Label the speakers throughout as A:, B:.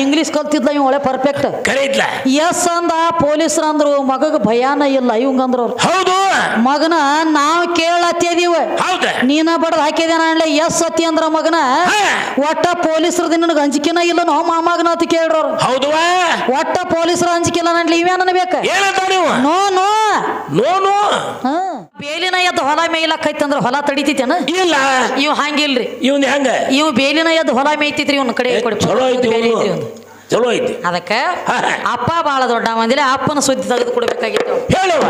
A: English ಕಲ್ತಿದ್ಲ ಇವ್ ಒಳ್ಳೆ perfect
B: ಕರೆ ಇದ್ಲ
A: ಎಸ್ ಅಂದ ಪೊಲೀಸರು ಅಂದ್ರು ಮಗಗ ಭಯಾನ ಇಲ್ಲ ಇವಂಗಂದ್ರು ಅವ್ರು
B: ಹೌದು
A: ಮಗನ ನಾವ್ ಕೇಳತ್ತಿದೀವ
B: ಹೌದ
A: ನೀನ ಬಡದ್ ಹಾಕಿದೇನ ಅನ್ಲೆ ಎಸ್ ಅತಿ ಅಂದ್ರ ಮಗನ ಒಟ್ಟ ಪೊಲೀಸರದ ನಿನಗ ಅಂಜಿಕೆನ ಇಲ್ಲ ನೋ ಮಾಮಗನ ಅಂತ ಕೇಳ್ರೋರು
B: ಹೌದು
A: ಒಟ್ಟ ಪೊಲೀಸರ ಅಂಜಿಕಿಲ್ಲ ನನ್ಲಿ ಇವೇನ ಅನ್ಬೇಕ
B: ಏನಂತ ನೀವು
A: ನೋ ನೋ
B: ನೋ ನೋ
A: ಬೇಲಿನ ಎದ್ದು ಹೊಲ ಮೇಯ್ಲಕ್ಕೈತಂದ್ರ ಹೊಲ ತಡಿತೈತೇನ
B: ಇಲ್ಲ
A: ಇವ್ ಹಂಗಿಲ್ರಿ
B: ಇವ್ನ ಹೆಂಗ
A: ಇವ್ ಬೇಲಿನ ಎದ್ದು ಹೊಲ ಮೇಯ್ತಿತ್ರಿ ಇವ್ನ ಕಡೆ ಕೊಡಿ
B: ಚಲೋ ಐತಿ ಚಲೋ ಐತಿ
A: ಅದಕ್ಕ ಅಪ್ಪ ಬಾಳ ದೊಡ್ಡ ಮಂದಿಲೆ ಅಪ್ಪನ ಸುದ್ದಿ ತೆಗೆದು ಕೊಡ್ಬೇಕಾಗಿತ್ತು
B: ಹೇಳುವ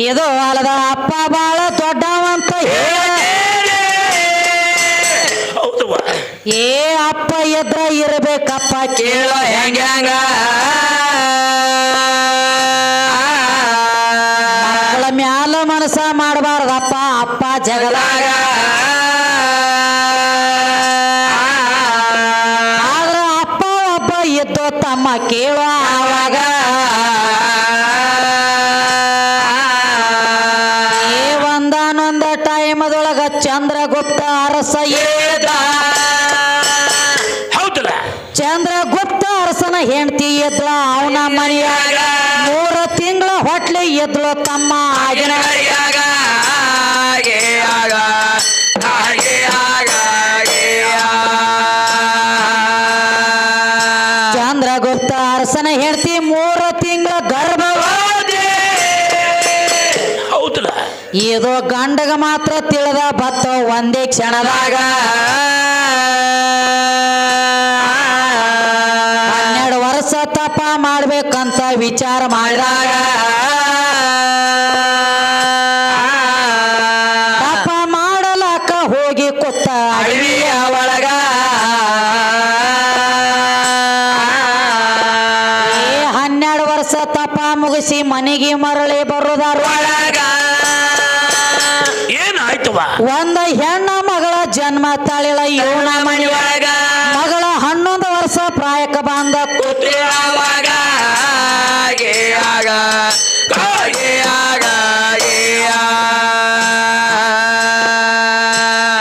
A: ಇದು ಅಲ್ಲದ ಅಪ್ಪ ಬಾಳ ದೊಡ್ಡವಂತ ಏ ಅಪ್ಪ ಎದ್ರ ಇರ್ಬೇಕಪ್ಪ ಕೇಳ ಹೆಂಗ ಮಕ್ಕಳ ಮ್ಯಾಲ ಮನಸ ಮಾಡಬಾರ್ದಪ್ಪ ಅಪ್ಪ ಜಗದಾಗ ಆದ್ರ ಅಪ್ಪ ಒಬ್ಬ ಎದ್ದು ತಮ್ಮ ಕೇಳ ಆವಾಗ ಒಂದಾನೊಂದ ಟೈಮದೊಳಗ ಚಂದ್ರಗುಪ್ತ ಅರಸ ಚಂದ್ರಗುಪ್ತ ಅರಸನ ಹೆಂಡತಿ ಎದ್ಳ ಅವನ ಮನೆಯಾಗ 3 ತಿಂಗಳ ಹೊಟ್ಲೆ ಎದ್ಳು ತಮ್ಮ ಆಗಿನ ಚಂದ್ರಗುಪ್ತ ಅರಸನ ಹೆಂಡತಿ 3 ತಿಂಗಳ ಗರ್ಭವತಿ
B: ಹೌದಲ್ಲ
A: ಇದು ಗಂಡಗ ಮಾತ್ರ ತಿಳಿದ ಬತ್ತ ಒಂದೇ ಕ್ಷಣದಾಗ 12 ವರ್ಷ ತಪ ಮಾಡ್ಬೇಕಂತ ವಿಚಾರ ಮಾಡಿದಾಗ ತಪ ಮಾಡಲಕ್ಕ ಹೋಗಿ ಕೂತ ಅಡವಿಯ ಒಳಗ 12 ವರ್ಷ ತಪ ಮುಗಿಸಿ ಮನೆಗೆ ಮರಳಿ ಬರುದಾರ ಒಳಗ
B: ಏನಾಯ್ತವ
A: ಒಂದ ಹೆಣ್ಣ ಮಗಳ ಜನ್ಮ ತಾಳಿಳ ಇವನ ಮನೆಯೊಳಗ ಮಗಳ 11 ವರ್ಷ ಪ್ರಾಯಕ್ಕೆ ಬಂದ
B: ಕೂತಿರುವಾಗ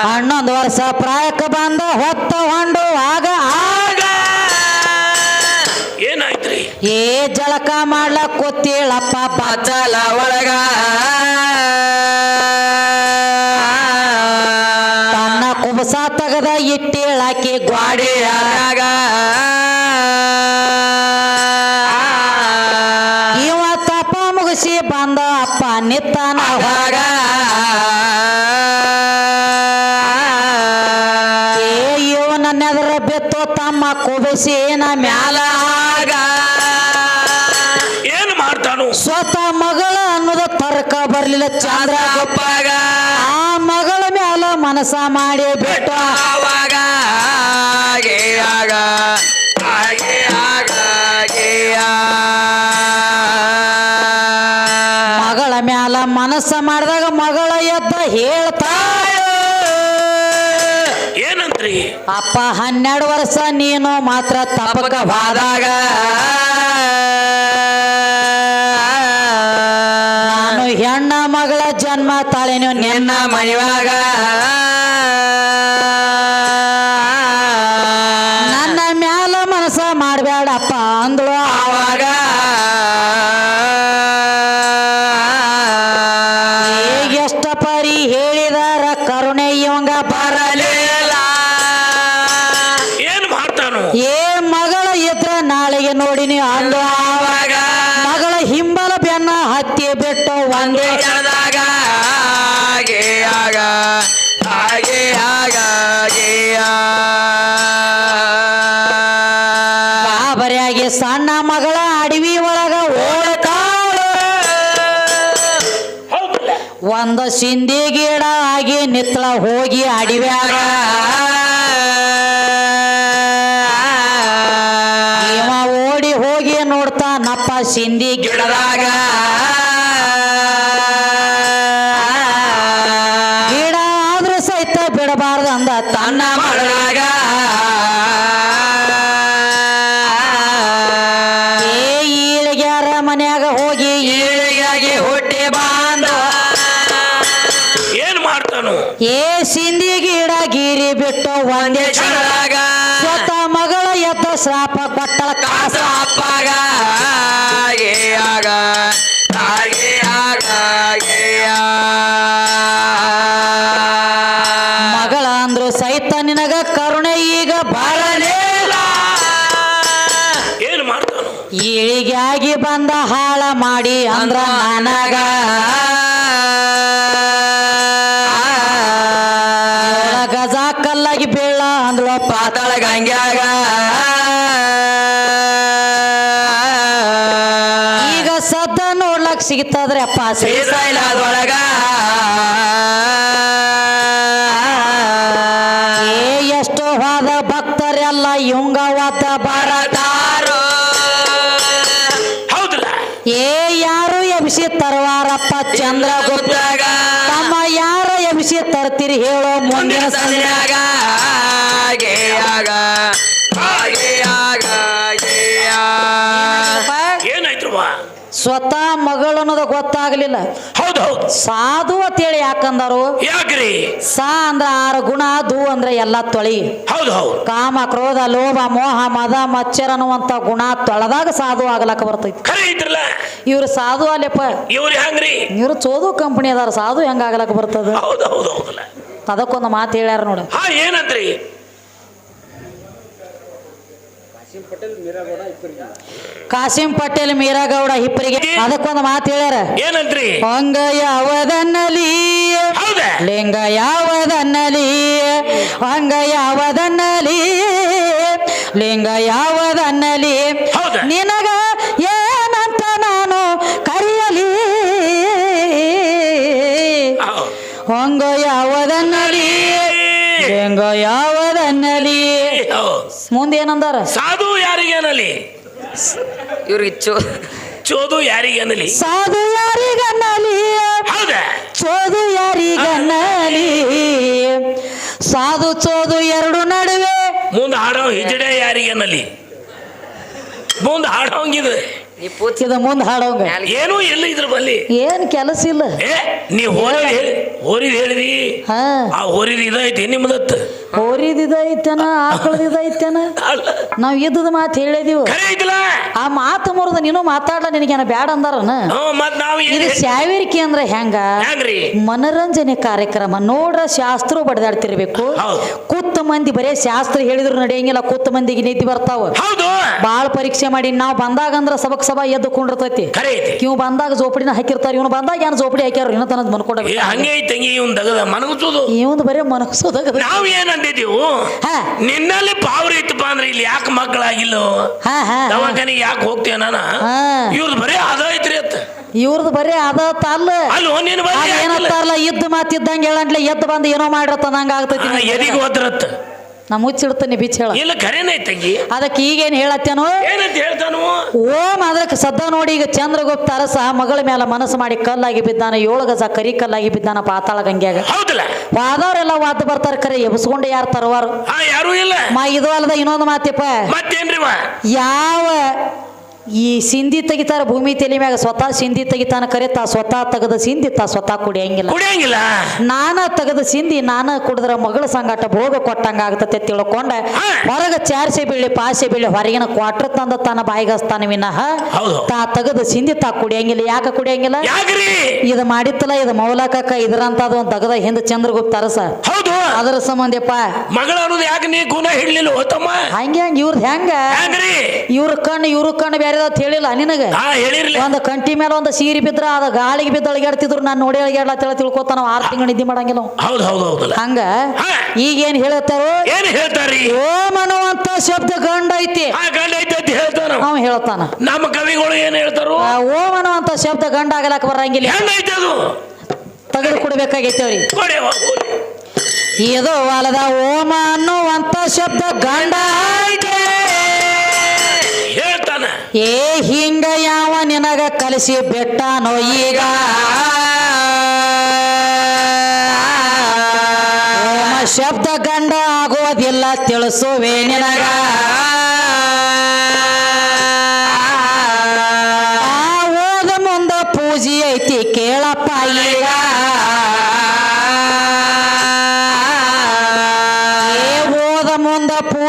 A: 11 ವರ್ಷ ಪ್ರಾಯಕ್ಕೆ ಬಂದ ಹೊತ್ತ ಹೊಂಡು ಆಗ
B: ಏನಾಯ್ತ್ರಿ
A: ಏ ಜಳಕ ಮಾಡ್ಲಕ್ ಕೂತಿಳಪ್ಪ ಬಚ್ಚಲ ಒಳಗ ತನ್ನ ಕುಬಸ ತಗದ ಇಟ್ಟಿಳಾಕಿ ಗ್ವಾಡಿಯಾಗ ಇವ ತಪ ಮುಗಿಸಿ ಬಂದ ಅಪ್ಪ ನಿತ್ತನ ಹೊರಗ ಇವನ ನೆದರ ಬಿತ್ತು ತಮ್ಮ ಕುಬಸಿನ ಮ್ಯಾಲ
B: ಏನ್ ಮಾಡ್ತಾನು
A: ಸ್ವತಃ ಮಗಳ ಅನ್ನೋದು ತರ್ಕ ಬರ್ಲಿಲ್ಲ ಚಂದ್ರಗುಪ್ಪಾಗ ಆ ಮಗಳ ಮ್ಯಾಲ ಮನಸ ಮಾಡಿ ಬಿಟ್ಟ ಮಗಳ ಮ್ಯಾಲ ಮನಸ್ಸ ಮಾಡಿದಾಗ ಮಗಳ ಎದ್ದ ಹೇಳ್ತಾಳ
B: ಏನಂತ್ರಿ
A: ಅಪ್ಪ 12 ವರ್ಷ ನೀನು ಮಾತ್ರ ತಪಕ ಬಾದಾಗ ನಾನು ಹೆಣ್ಣ ಮಗಳ ಜನ್ಮ ತಾಳೇನು ನಿನ್ನ ಮನೆಯಾಗ ನನ್ನ ಮ್ಯಾಲ ಮನಸ್ಸ ಮಾಡಬೇಡಪ್ಪ ಅಂದಳು ಆವಾಗ ಎಷ್ಟ ಪರಿ ಹೇಳಿದಾರ ಕರುಣೆ ಇವಂಗ ಬರಲಿಲ್ಲ
B: ಏನ್ ಮಾಡ್ತಾನು
A: ಏ ಮಗಳ ಇದ್ರ ನಾಳೆಗೆ ನೋಡಿನಿ ಅಂದು ಆವಾಗ ಮಗಳ ಹಿಂಬಲ ಬೆನ್ನ ಹತ್ತಿ ಬಿಟ್ಟು ಒಂದೇ
B: ಕ್ಷಣದಾಗ
A: ಗಾಬರಿಯಾಗಿ ಸಣ್ಣ ಮಗಳ ಅಡವಿ ಒಳಗ ಓಡ್ತಾಳ ಒಂದ ಸಿಂಧಿ ಗಿಡ ಆಗಿ ನಿತ್ಲ ಹೋಗಿ ಅಡವ್ಯಾಗ ಇವ ಓಡಿ ಹೋಗಿ ನೋಡ್ತಾನಪ್ಪ ಸಿಂಧಿ ಗಿಡದಾಗ ಗಿಡ ಆದ್ರೂ ಸಹಿತ ಬಿಡಬಾರ್ದಂದ ತನ್ನ ಮಗಳಾಗ ಈಳಿಗ್ಯಾರ ಮನ್ಯಾಗ ಹೋಗಿ ಈಳಿಗಾಗಿ ಹುಟ್ಟಿ ಬಾಂದ
B: ಏನ್ ಮಾಡ್ತಾನು
A: ಏ ಸಿಂದಿ ಗಿಡ ಗೀರಿ ಬಿಟ್ಟು ಒಂದೇ
C: ಚಳಗ
A: ಸ್ವತಃ ಮಗಳ ಎದ್ದ ಶ್ರಾಪ ಕೊಟ್ಟಳ ಕಾಸ
C: ಅಪ್ಪಗ
A: ಮಗಳ ಅಂದ್ರು ಸಹಿತ ನಿನಗ ಕರುಣೆ ಈಗ ಬಾಳಲಿಲ್ಲ
B: ಏನ್ ಮಾಡ್ತಾನು
A: ಈಳಿಗಾಗಿ ಬಂದ ಹಾಳ ಮಾಡಿ ಅಂದ್ರ ನನಗ ಗಜ ಕಲ್ಲಾಗಿ ಬೀಳ ಅಂದ್ಳ
C: ಪಾತಾಳ ಗಂಗ್ಯಾಗ
A: ಈಗ ಸದ್ದ ನೋಡ್ಲಕ್ ಸಿಗ್ತದ್ರಿ ಅಪ್ಪ
C: ಶ್ರೀಶೈಲದೊಳಗ
A: ಏ ಎಷ್ಟೋ ಹೋದ ಭಕ್ತರೆಲ್ಲ ಇವಂಗ ಒದ್ದ
C: ಬರತಾರೋ
B: ಹೌದಲ್ಲ
A: ಏ ಯಾರು ಎಬ್ಸಿ ತರುವಾರಪ್ಪ ಚಂದ್ರಗುಪ್ತ ತಮ್ಮ ಯಾರ ಎಬ್ಸಿ ತರ್ತೀರಿ ಹೇಳೋ ಮುಂದಿನ ಸಂಧ್ಯಾಗ
B: ಏನಾಯ್ತು
A: ಸ್ವತಃ ಮಗಳು ಅನ್ನೋದು ಗೊತ್ತಾಗ್ಲಿಲ್ಲ
B: ಹೌದು ಹೌದು
A: ಸಾಧು ಅಂತೇಳಿ ಯಾಕಂದರು
B: ಯಾಕ್ರಿ
A: ಸಾ ಅಂದ್ರ 6 ಗುಣ ದು ಅಂದ್ರೆ ಎಲ್ಲ ತೊಳಿ
B: ಹೌದು ಹೌದು
A: ಕಾಮ ಕ್ರೋಧ ಲೋಭ ಮೋಹ ಮದ ಮಚ್ಚರ ಅನ್ನುವಂತ ಗುಣ ತೊಳೆದಾಗ ಸಾಧು ಆಗ್ಲಕ್ಕ ಬರ್ತೈತಿ
B: ಖರೆ ಐತ್ರಲ್ಲ
A: ಇವ್ರು ಸಾಧು ಅಲ್ಲಪ್ಪ
B: ಇವ್ರು ಹೆಂಗ್ರಿ
A: ಇವ್ರು ಚೋದು ಕಂಪನಿ ಅದಾರ ಸಾಧು ಹೆಂಗ ಆಗ್ಲಕ್ಕ ಬರ್ತದ
B: ಹೌದು ಹೌದು ಹೌದಲ್ಲ
A: ಅದಕ್ಕೊಂದು ಮಾತು ಹೇಳ್ಯಾರ ನೋಡ
B: ಹಾ ಏನಂತ್ರಿ
A: ಕಾಸಿಂ ಪಟೇಲ್ ಮೀರಾಗೌಡ ಹಿಪ್ಪರಿಗೆ ಅದಕ್ಕೊಂದು ಮಾತು ಹೇಳ್ಯಾರ
B: ಏನಂತ್ರಿ
A: ಅಂಗ ಯಾವದನ್ನಲಿ
B: ಹೌದ
A: ಲಿಂಗ ಯಾವದನ್ನಲಿ ಅಂಗ ಯಾವದನ್ನಲಿ ಲಿಂಗ ಯಾವದನ್ನಲಿ
B: ಹೌದ
A: ನಿನಗ ಏನಂತ ನಾನು ಕರೆಯಲಿ ಅಂಗ ಯಾವದನ್ನಲಿ ಲಿಂಗ ಯಾವದನ್ನಲಿ ಮುಂದೆ ಏನಂದಾರ
B: ಸಾಧು ಯಾರಿಗೇನಲಿ
C: ಇವ್ರಿಗೆ
B: ಚೋದು ಯಾರಿಗೇನಲಿ
A: ಸಾಧು ಯಾರಿಗನ್ನಲಿ
B: ಹೌದ
A: ಚೋದು ಯಾರಿಗನ್ನಲಿ ಸಾಧು ಚೋದು ಎರಡು ನಡುವೆ
B: ಮುಂದೆ ಹಾಡೋ ಹಿಜಡೆ ಯಾರಿಗೇನಲಿ ಮುಂದೆ ಹಾಡೋಂಗಿದೆ
A: ಇದ ಮುಂದೆ ಹಾಡೋಂಗ
B: ಏನೂ ಇಲ್ಲ ಇದ್ರ ಬಲ್ಲಿ
A: ಏನ್ ಕೆಲಸ ಇಲ್ಲ
B: ಏ ನೀ ಹೋರಿದ್ ಹೇಳಿದಿ
A: ಹಾ
B: ಆ ಹೋರಿದ್ ಇದೈತಿ ನಿಮ್ದತ್ತ
A: ಹೋರಿದೈತೇನ ಆಕಳದಿದೈತೇನ ನಾವ್ ಇದ್ದದ ಮಾತು ಹೇಳಿದೀವಿ
B: ಖರೆ ಐತಿಲ್ಲ
A: ಆ ಮಾತು ಮುರಿದ ನೀನು ಮಾತಾಡ್ಲ ನಿನಗೇನ ಬ್ಯಾಡ ಅಂದಾರನ
B: ಮತ್ ನಾವ್
A: ಇದು ಶಾವಿರಿಕೆ ಅಂದ್ರೆ ಹೆಂಗ
B: ಹೆಂಗ್ರಿ
A: ಮನರಂಜನೆ ಕಾರ್ಯಕ್ರಮ ನೋಡ್ರ ಶಾಸ್ತ್ರ ಬಡ್ದಾಡ್ತಿರ್ಬೇಕು
B: ಹೌದು
A: ಕೂತ ಮಂದಿ ಬರೇ ಶಾಸ್ತ್ರ ಹೇಳಿದ್ರು ನಡೆಯಂಗಿಲ್ಲ ಕೂತ ಮಂದಿಗೆ ನಿಧಿ ಬರ್ತಾವ
B: ಹೌದು
A: ಬಾಳ್ ಪರೀಕ್ಷೆ ಮಾಡಿ ನಾವ್ ಬಂದಾಗ ಅಂದ್ರ ಸಬಕ್ ಸಭಾ ಎದ್ದು ಕುಂಡಿರ್ತೈತಿ
B: ಖರೆ ಐತಿ
A: ಇವ್ ಬಂದಾಗ ಜೋಪಡಿನ ಹಾಕಿರ್ತಾರ ಇವನು ಬಂದಾಗ ಏನ್ ಜೋಪಡಿ ಹಾಕ್ಯಾರ ಇನ್ನೂ ತನದ ಮನ್ಕೊಂಡ
B: ಏ ಹಂಗೆ ಐತಿ ತಂಗಿ ಇವ್ನ ದಗದ ಮನಗಸೋದು
A: ಇವಂದು ಬರೇ ಮನಸ್ಸೋದಾಗ
B: ನಾವ್ ಏನಂದಿದ್ದೀವು
A: ಹಾ
B: ನಿನ್ನಲ್ಲಿ ಪಾವ್ರ ಇತ್ತಪ್ಪ ಅಂದ್ರೆ ಇಲ್ಲಿ ಯಾಕೆ ಮಕ್ಕಳಾಗಿಲ್ಲ
A: ಹಾ ಹಾ
B: ದವಾಖಾನಿಗೆ ಯಾಕೆ ಹೋಗ್ತೀಯ ನಾನ
A: ಹಾ
B: ಇವ್ರದ್ದು ಬರೀ ಅದ ಐತ್ರಿ ಅತ್ತ
A: ಇವ್ರದ್ದು ಬರೇ ಅದ ಅಲ್ಲ
B: ಅಲ್ಲೋ ನೀನು ಬರೀ
A: ಏನಂತಾರಲ್ಲ ಇದ್ದು ಮಾತಿದ್ದಂಗೆ ಹೇಳಂಟ್ಲೆ ಎದ್ದು ಬಂದು ಏನೋ ಮಾಡಿರತ್ತ ನಂಗ ಆಗ್ತೈತಿ
B: ಎದಿಗೆ ಹೋದ್ರತ್ತ
A: ನಾ ಮುಚ್ಚಿಡ್ತೀನಿ ಬಿಚ್ಚ ಹೇಳ
B: ಇಲ್ಲ ಖರೇನೆ ತಂಗಿ
A: ಅದಕ್ಕೆ ಈಗೇನ್ ಹೇಳತ್ತೇನೋ
B: ಏನಂತ ಹೇಳ್ತಾನು
A: ಓಂ ಅದಕ್ಕೆ ಸದ್ದ ನೋಡಿ ಈಗ ಚಂದ್ರಗುಪ್ತ ಅರಸ ಮಗಳ ಮೇಲೆ ಮನಸ್ಸು ಮಾಡಿ ಕಲ್ಲಾಗಿ ಬಿದ್ದಾನ 7 ಗಜ ಕರಿ ಕಲ್ಲಾಗಿ ಬಿದ್ದಾನ ಪಾತಾಳ ಗಂಗ್ಯಾಗ
B: ಹೌದಲ್ಲ
A: ವಾದವ್ರೆಲ್ಲ ವಾದ ಬರ್ತಾರ ಕರೆ ಎಬ್ಸ್ಕೊಂಡು ಯಾರು ತರುವಾರು
B: ಹಾ ಯಾರು ಇಲ್ಲ
A: ಇದು ಅಲ್ಲದ ಇನ್ನೊಂದು ಮಾತಿಪ್ಪ
B: ಮತ್ತೇನ್ರಿ
A: ಯಾವ ಈ ಸಿಂಧಿ ತೆಗಿತಾರ ಭೂಮಿ ತಲೆ ಮ್ಯಾಗ ಸ್ವತಃ ಸಿಂಧಿ ತೆಗಿತಾನ ಕರೆ ತಾ ಸ್ವತಃ ತೆಗದ ಸಿಂಧಿ ತಾ ಸ್ವತಃ ಕುಡಿಯಂಗಿಲ್ಲ
B: ಕುಡಿಯಂಗಿಲ್ಲ
A: ನಾನ ತೆಗದ ಸಿಂಧಿ ನಾನ ಕುಡಿದ್ರ ಮಗಳ ಸಂಗಾಟ ಭೋಗ ಕೊಟ್ಟಂಗ ಆಗ್ತತೆ ತಿಳ್ಕೊಂಡ ಹೊರಗ ಚಾರ್ಸೆ ಬೀಳಿ ಪಾಸೆ ಬೀಳಿ ಹೊರಗಿನ ಕ್ವಾಟ್ರ್ ತಂದ ತಾನ ಬಾಯಿಗಸ್ತಾನ ವಿನಃ ತಾ ತೆಗದ ಸಿಂಧಿ ತಾ ಕುಡಿಯಂಗಿಲ್ಲ ಯಾಕ ಕುಡಿಯಂಗಿಲ್ಲ ಇದು ಮಾಡಿತ್ತಲ್ಲ ಇದು ಮೌಲಕಕ್ಕ ಇದ್ರಂತದ ಒಂದ್ ತಗದ ಹಿಂದ ಚಂದ್ರಗುಪ್ತ ಅರಸ
B: ಹೌದು
A: ಅದರ ಸಂಬಂಧಪ್ಪ
B: ಮಗಳ ಅನ್ನೋದು ಯಾಕೆ ನೀ ಗುಣ ಹಿಡ್ಲಿಲ್ಲ ಹೋತಮ್ಮ
A: ಹಂಗೆ ಹಂಗ ಇವ್ರದ್ ಹೆಂಗ ಇವ್ರ ಕಣ್ಣು ಬೇರೆ ಹೇಳಿಲ್ಲ ನಿನಗ ಒಂದ್ ಕಂಟಿ ಮೇಲೆ ಒಂದ್ ಸೀರೆ ಬಿದ್ರ ಅದ ಗಾಳಿಗೆ ಬಿದ್ದ ಅಳಿಗಾಡ್ತಿದ್ರು ನಾನ್ ನೋಡಿ ಅಳಿಗಾಡ್ಲ ತಿಳ್ಕೊತ ನಾವ್ 6 ತಿಂಗಳು ನಿದ್ದೆ ಮಾಡಂಗಿಲ್ಲ ಹಂಗ ಈಗೇನ್ ಹೇಳ್ತಾರೋ
B: ಏನ್ ಹೇಳ್ತಾರಿ
A: ಓಂ ಅನ್ನುವಂತ ಶಬ್ದ ಗಂಡ ಐತಿ ಅವ ಹೇಳ್ತಾನ
B: ನಮ್ಮ ಕವಿಗಳು ಏನ್ ಹೇಳ್ತಾರೋ
A: ಓಂ ಅನ್ನುವಂತ ಶಬ್ದ ಗಂಡ ಆಗಲಕ್ಕ ಬರಂಗಿಲ್ಲ ತೆಗೆದು ಕೊಡ್ಬೇಕಾಗೈತೆ ಅವ್ರಿಗೆ ಇದು ಹೊಲದ ಓಮ ಅನ್ನುವಂತ ಶಬ್ದ ಗಂಡ ಐತೆ
B: ಹೇಳ್ತಾನ
A: ಏ ಹಿಂಗ ಯಾವ ನಿನಗ ಕಲಿಸಿ ಬಿಟ್ಟಾನೋ ಈಗ ಓಮ ಶಬ್ದ ಗಂಡ ಆಗೋದಿಲ್ಲ ತಿಳಿಸುವೆ ನಿನಗ ಆ ಓದ ಮುಂದ ಪೂಜೆ ಐತಿ ಕೇಳಪ್ಪ ಈಗ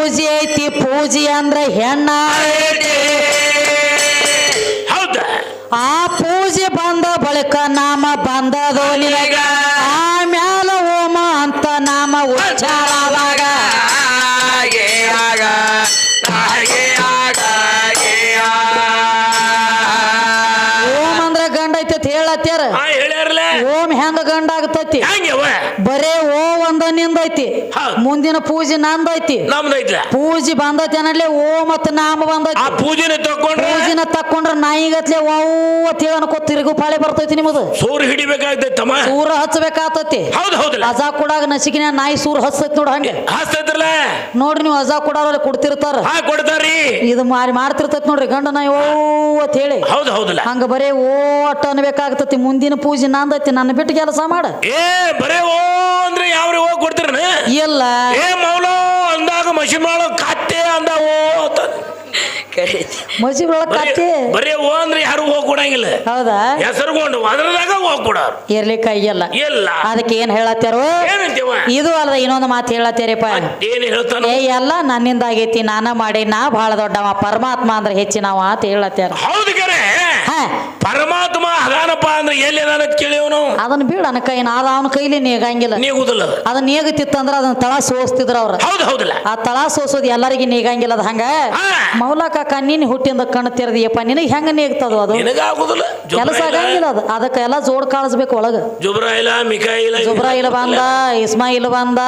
A: ಪೂಜೆ ಐತಿ ಪೂಜೆ ಅಂದ್ರ ಹೆಣ್ಣ
B: ಹೌದ
A: ಆ ಪೂಜೆ ಬಂದ ಬಳಿಕ ನಾಮ ಬಂದದೋ ನಿನಗ ಆಮ್ಯಾಲ ಓಮ ಅಂತ ನಾಮ ಉಚ್ಚಾರವಾಗ ಓಂ ಅಂದ್ರ ಗಂಡ ಐತಿ ಹೇಳತ್ಯಾರ
B: ಹೇಳ್ಯಾರಲ್ಲ
A: ಓಂ ಹೆಂಗ ಗಂಡ ಆಗತೈತಿ
B: ಹೆಂಗವ
A: ಬರೇ ಓ ಒಂದ ನಿಂದೈತಿ
B: ಹೌದ್.
A: ಮುಂದಿನ ಪೂಜೆ ನಂದೈತಿ
B: ನಮ್ದೈತ್ಲ
A: ಪೂಜೆ ಬಂದೈತಿ ಅನ್ನಲೇ ಓ ಮತ್ತ ನಾಮ
B: ಆ
A: ಬಂದೈತಿ
B: ಪೂಜೆನ ತಕೊಂಡ್ರೆ
A: ಪೂಜಿನ ತಕ್ಕೊಂಡ್ರ ನಾಯಿಗತ್ಲೆ ವಾವ್ ಅಂತ ಹೇಳಿ ಅನ್ಕೋ ತಿರುಗು ಪಾಳೆ ಬರ್ತೈತಿ ನಿಮ್ಮದು
B: ಸೂರ್ ಹಿಡಿಬೇಕಾಗ್ತೈತೆ ತಮ್ಮ
A: ಸೂರ ಹಚ್ಚಬೇಕಾತತಿ
B: ಹೌದ್ ಹೌದಲ್ಲ
A: ಅಜಾ ಕೊಡಾಗ ನಸಿಕಿನ ನಾಯಿ ಸೂರ್ ಹಚ್ಚತೈತಿ ನೋಡ ಹಂಗೆ
B: ಹಾಸ್ತೈತ್ರಲ್ಲ
A: ನೋಡ್ರಿ ನೀವು ಅಜಾ ಕೊಡಾರ ಕೊಡ್ತಿರ್ತಾರ
B: ಹಾ ಕೊಡ್ತಾರಿ
A: ಇದು ಮಾಡ್ತಿರ್ತೈತಿ ನೋಡ್ರಿ ಗಂಡ ನಾಯಿ ಓ ಅಂತ ಹೇಳಿ
B: ಹೌದ್ ಹೌದಲ್ಲ
A: ಹಂಗ ಬರೇ ಓ ಅಟ್ಟ ಅನ್ಬೇಕಾಗ್ತತಿ ಮುಂದಿನ ಪೂಜೆ ನಂದೈತಿ ನನ್ನ ಬಿಟ್ಟು ಕೆಲಸ ಮಾಡ
B: ಏ ಬರೇ ಓ ಅಂದ್ರೆ ಯಾವ್ರಿ ಹೋಗಿ ಕೊಡ್ತೀರನ
A: ಇಲ್ಲ
B: ಏ ಮೌಲೋ ಅಂದಾಗ ಮಷಿನ್ ಮಾಡೋ ಕತ್ತೆ ಅಂದ ಓ ಅಂತ.
A: ಮಸಿ ಬೆಳಕ್ ಕತ್ತಿ
B: ಬರೇ ಓ ಅಂದ್ರೆ ಯಾರು ಹೋಗಿ ಕೊಡಂಗಿಲ್ಲ
A: ಹೌದಾ
B: ಹೆಸರುಗೊಂಡು ಅದ್ರದಾಗ ಹೋಗಿ ಕೊಡಾರು
A: ಇರ್ಲಿಕ್ಕ ಇಲ್ಲ
B: ಇಲ್ಲ
A: ಅದಕ್ಕೆ ಏನ್ ಹೇಳತ್ತಾರ
B: ಏನಂತೀವ
A: ಇದು ಅಲ್ಲದ ಇನ್ನೊಂದು ಮಾತು ಹೇಳತ್ತೇರಿಪ್ಪ
B: ಏನ್ ಹೇಳ್ತಾನ
A: ಏ ಎಲ್ಲ ನನ್ನಿಂದ ಆಗೈತಿ ನಾನ ಮಾಡಿ ನಾ ಬಹಳ ದೊಡ್ಡವ ಪರಮಾತ್ಮ ಅಂದ್ರೆ ಹೆಚ್ಚಿನವ ಅಂತ ಹೇಳತ್ತಾರ
B: ಹೌದು ಕರೆ
A: ಹಾ
B: ಪರಮಾತ್ಮ ಅದಾನಪ್ಪ ಅಂದ್ರೆ ಎಲ್ಲಿ ಅದಾನ ಕೇಳಿವನು
A: ಅದನ್ನ ಬೀಳ ಅನ್ನ ಕೈ ನಾದ ಅವನ ಕೈಲಿ ನೀಗಂಗಿಲ್ಲ
B: ನೀಗುದಿಲ್ಲ
A: ಅದನ್ನ ನೀಗತಿತ್ತಂದ್ರ ಅದನ್ನ ತಳ ಸೋಸ್ತಿದ್ರ ಅವ್ರ
B: ಹೌದು ಹೌದಲ್ಲ
A: ಆ ತಳ ಸೋಸೋದು ಎಲ್ಲರಿಗೆ ನೀಗಂಗಿಲ್ಲ ಅದ ಹಂಗ
B: ಹಾ.
A: ಮೌಲಕ ನೀನ್ ಹುಟ್ಟಿಂದ ಕಣ್ಣು ತೆರೆದಿಯಪ್ಪ ನಿನಗೆ ಹೆಂಗ ನೀಗ್ತದ ಅದು
B: ನಿನಗಾಗುದಿಲ್ಲ
A: ಕೆಲಸ ಆಗಂಗಿಲ್ಲ ಅದು ಅದಕ್ಕೆ ಎಲ್ಲ ಜೋಡ್ ಕಾಳಿಸ್ಬೇಕು ಒಳಗ
B: ಜುಬ್ರಾಯಿಲ ಮಿಕಾಯಿಲ
A: ಜುಬ್ರಾಯಿಲ್ ಬಂದ ಇಸ್ಮಾಯಿಲ್ ಬಂದ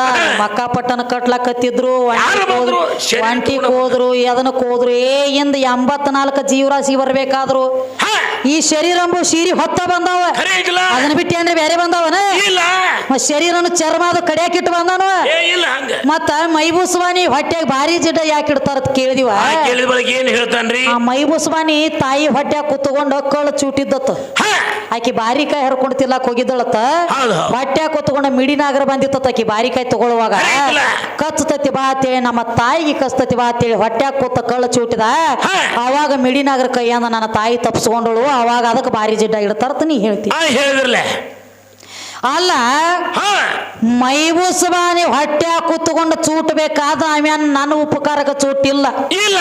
A: ಮಕ್ಕಾಪಟ್ಟನ ಕಟ್ಲಕತ್ತಿದ್ರು
B: ಯಾರು ಬಂದ್ರು?
A: ಒಂಟಿಕ್ ಹೋದ್ರು ಎದನಕ್ ಹೋದ್ರು ಇಂದ 84 ಜೀವರಾಶಿ ಬರ್ಬೇಕಾದ್ರು
B: ಹಾ,
A: ಈ ಶರೀರಂಬು ಶೀರಿ ಹೊತ್ತ ಬಂದಾವ
B: ಖರೆ ಐತಿಲ್ಲ
A: ಅದನ್ನ ಬಿಟ್ಟು ಅಂದ್ರೆ ಬೇರೆ ಬಂದಾವನ
B: ಇಲ್ಲ
A: ಶರೀರನು ಚರ್ಮ ಅದು ಕಡಿಯಾಕಿಟ್ಟು ಬಂದಾನು
B: ಏ ಇಲ್ಲ ಹಂಗ
A: ಮತ್ತ ಮೈಬೂಸ್ವಾನಿ ಹೊಟ್ಯಾಗ ಭಾರಿ ಜಿಡ್ಡ ಯಾಕೆ ಇಡ್ತಾರ ಕೇಳಿದಿವ
B: ಆ ಕೇಳಿದ ಬಳಕ ಏನ್ ಹೇಳ್ತಾನ್ರಿ
A: ಆ ಮೈಬೂಸ್ವಾನಿ ತಾಯಿ ಹೊಟ್ಯಾಗ ಕುತ್ಕೊಂಡು ಕಳ್ಳು ಚೂಟಿದ್ದತ್ತ
B: ಹಾ,
A: ಆಕಿ ಬಾರಿಕಾಯಿ ಹರ್ಕೊಂಡು ತಿಲ್ಲಕ್ ಹೋಗಿದ್ದಳತ್ತ
B: ಹೌದು, ಹೌದು.
A: ಹೊಟ್ಯಾಗ ಕುತ್ಕೊಂಡು ಮಿಡಿನಾಗರ ಬಂದಿತ್ತ ಆಕಿ ಬಾರಿಕಾಯಿ ತಗೊಳ್ಳುವಾಗ
B: ಕರೆಕ್ಟ್ಲ.
A: ಕಚ್ಚತತಿ ಬಾ ಅಂತೇಳಿ ನಮ್ಮ ತಾಯಿಗೆ ಕಚ್ತತಿ ಬಾ ಅಂತೇಳಿ ಹೊಟ್ಯಾಗ ಕೂತ ಕಳ್ಳು ಚೂಟಿದ
B: ಹಾ.
A: ಅವಾಗ ಮಿಡಿನಾಗರ ಕೈಯಂದ ನನ್ನ ತಾಯಿ ತಪ್ಪಿಸ್ಕೊಂಡಳು ಅವಾಗ ಅದಕ್ಕೆ ಭಾರಿ ಜಿಡ್ಡ ಇಡ್ತಾರತ ನೀ ಹೇಳ್ತಿ
B: ಆ ಹೇಳಿದ್ರಲ್ಲ
A: ಅಲ್ಲ
B: ಹಾ,
A: ಮೈಬೂಸಬಾನಿ ಹೊಟ್ಯಾಗ ಕೂತ್ಕೊಂಡು ಚೂಟ್ಬೇಕಾದ ಆಮ್ಯಾನ್ ನನ್ನ ಉಪಕಾರಕ ಚೂಟಿಲ್ಲ
B: ಇಲ್ಲ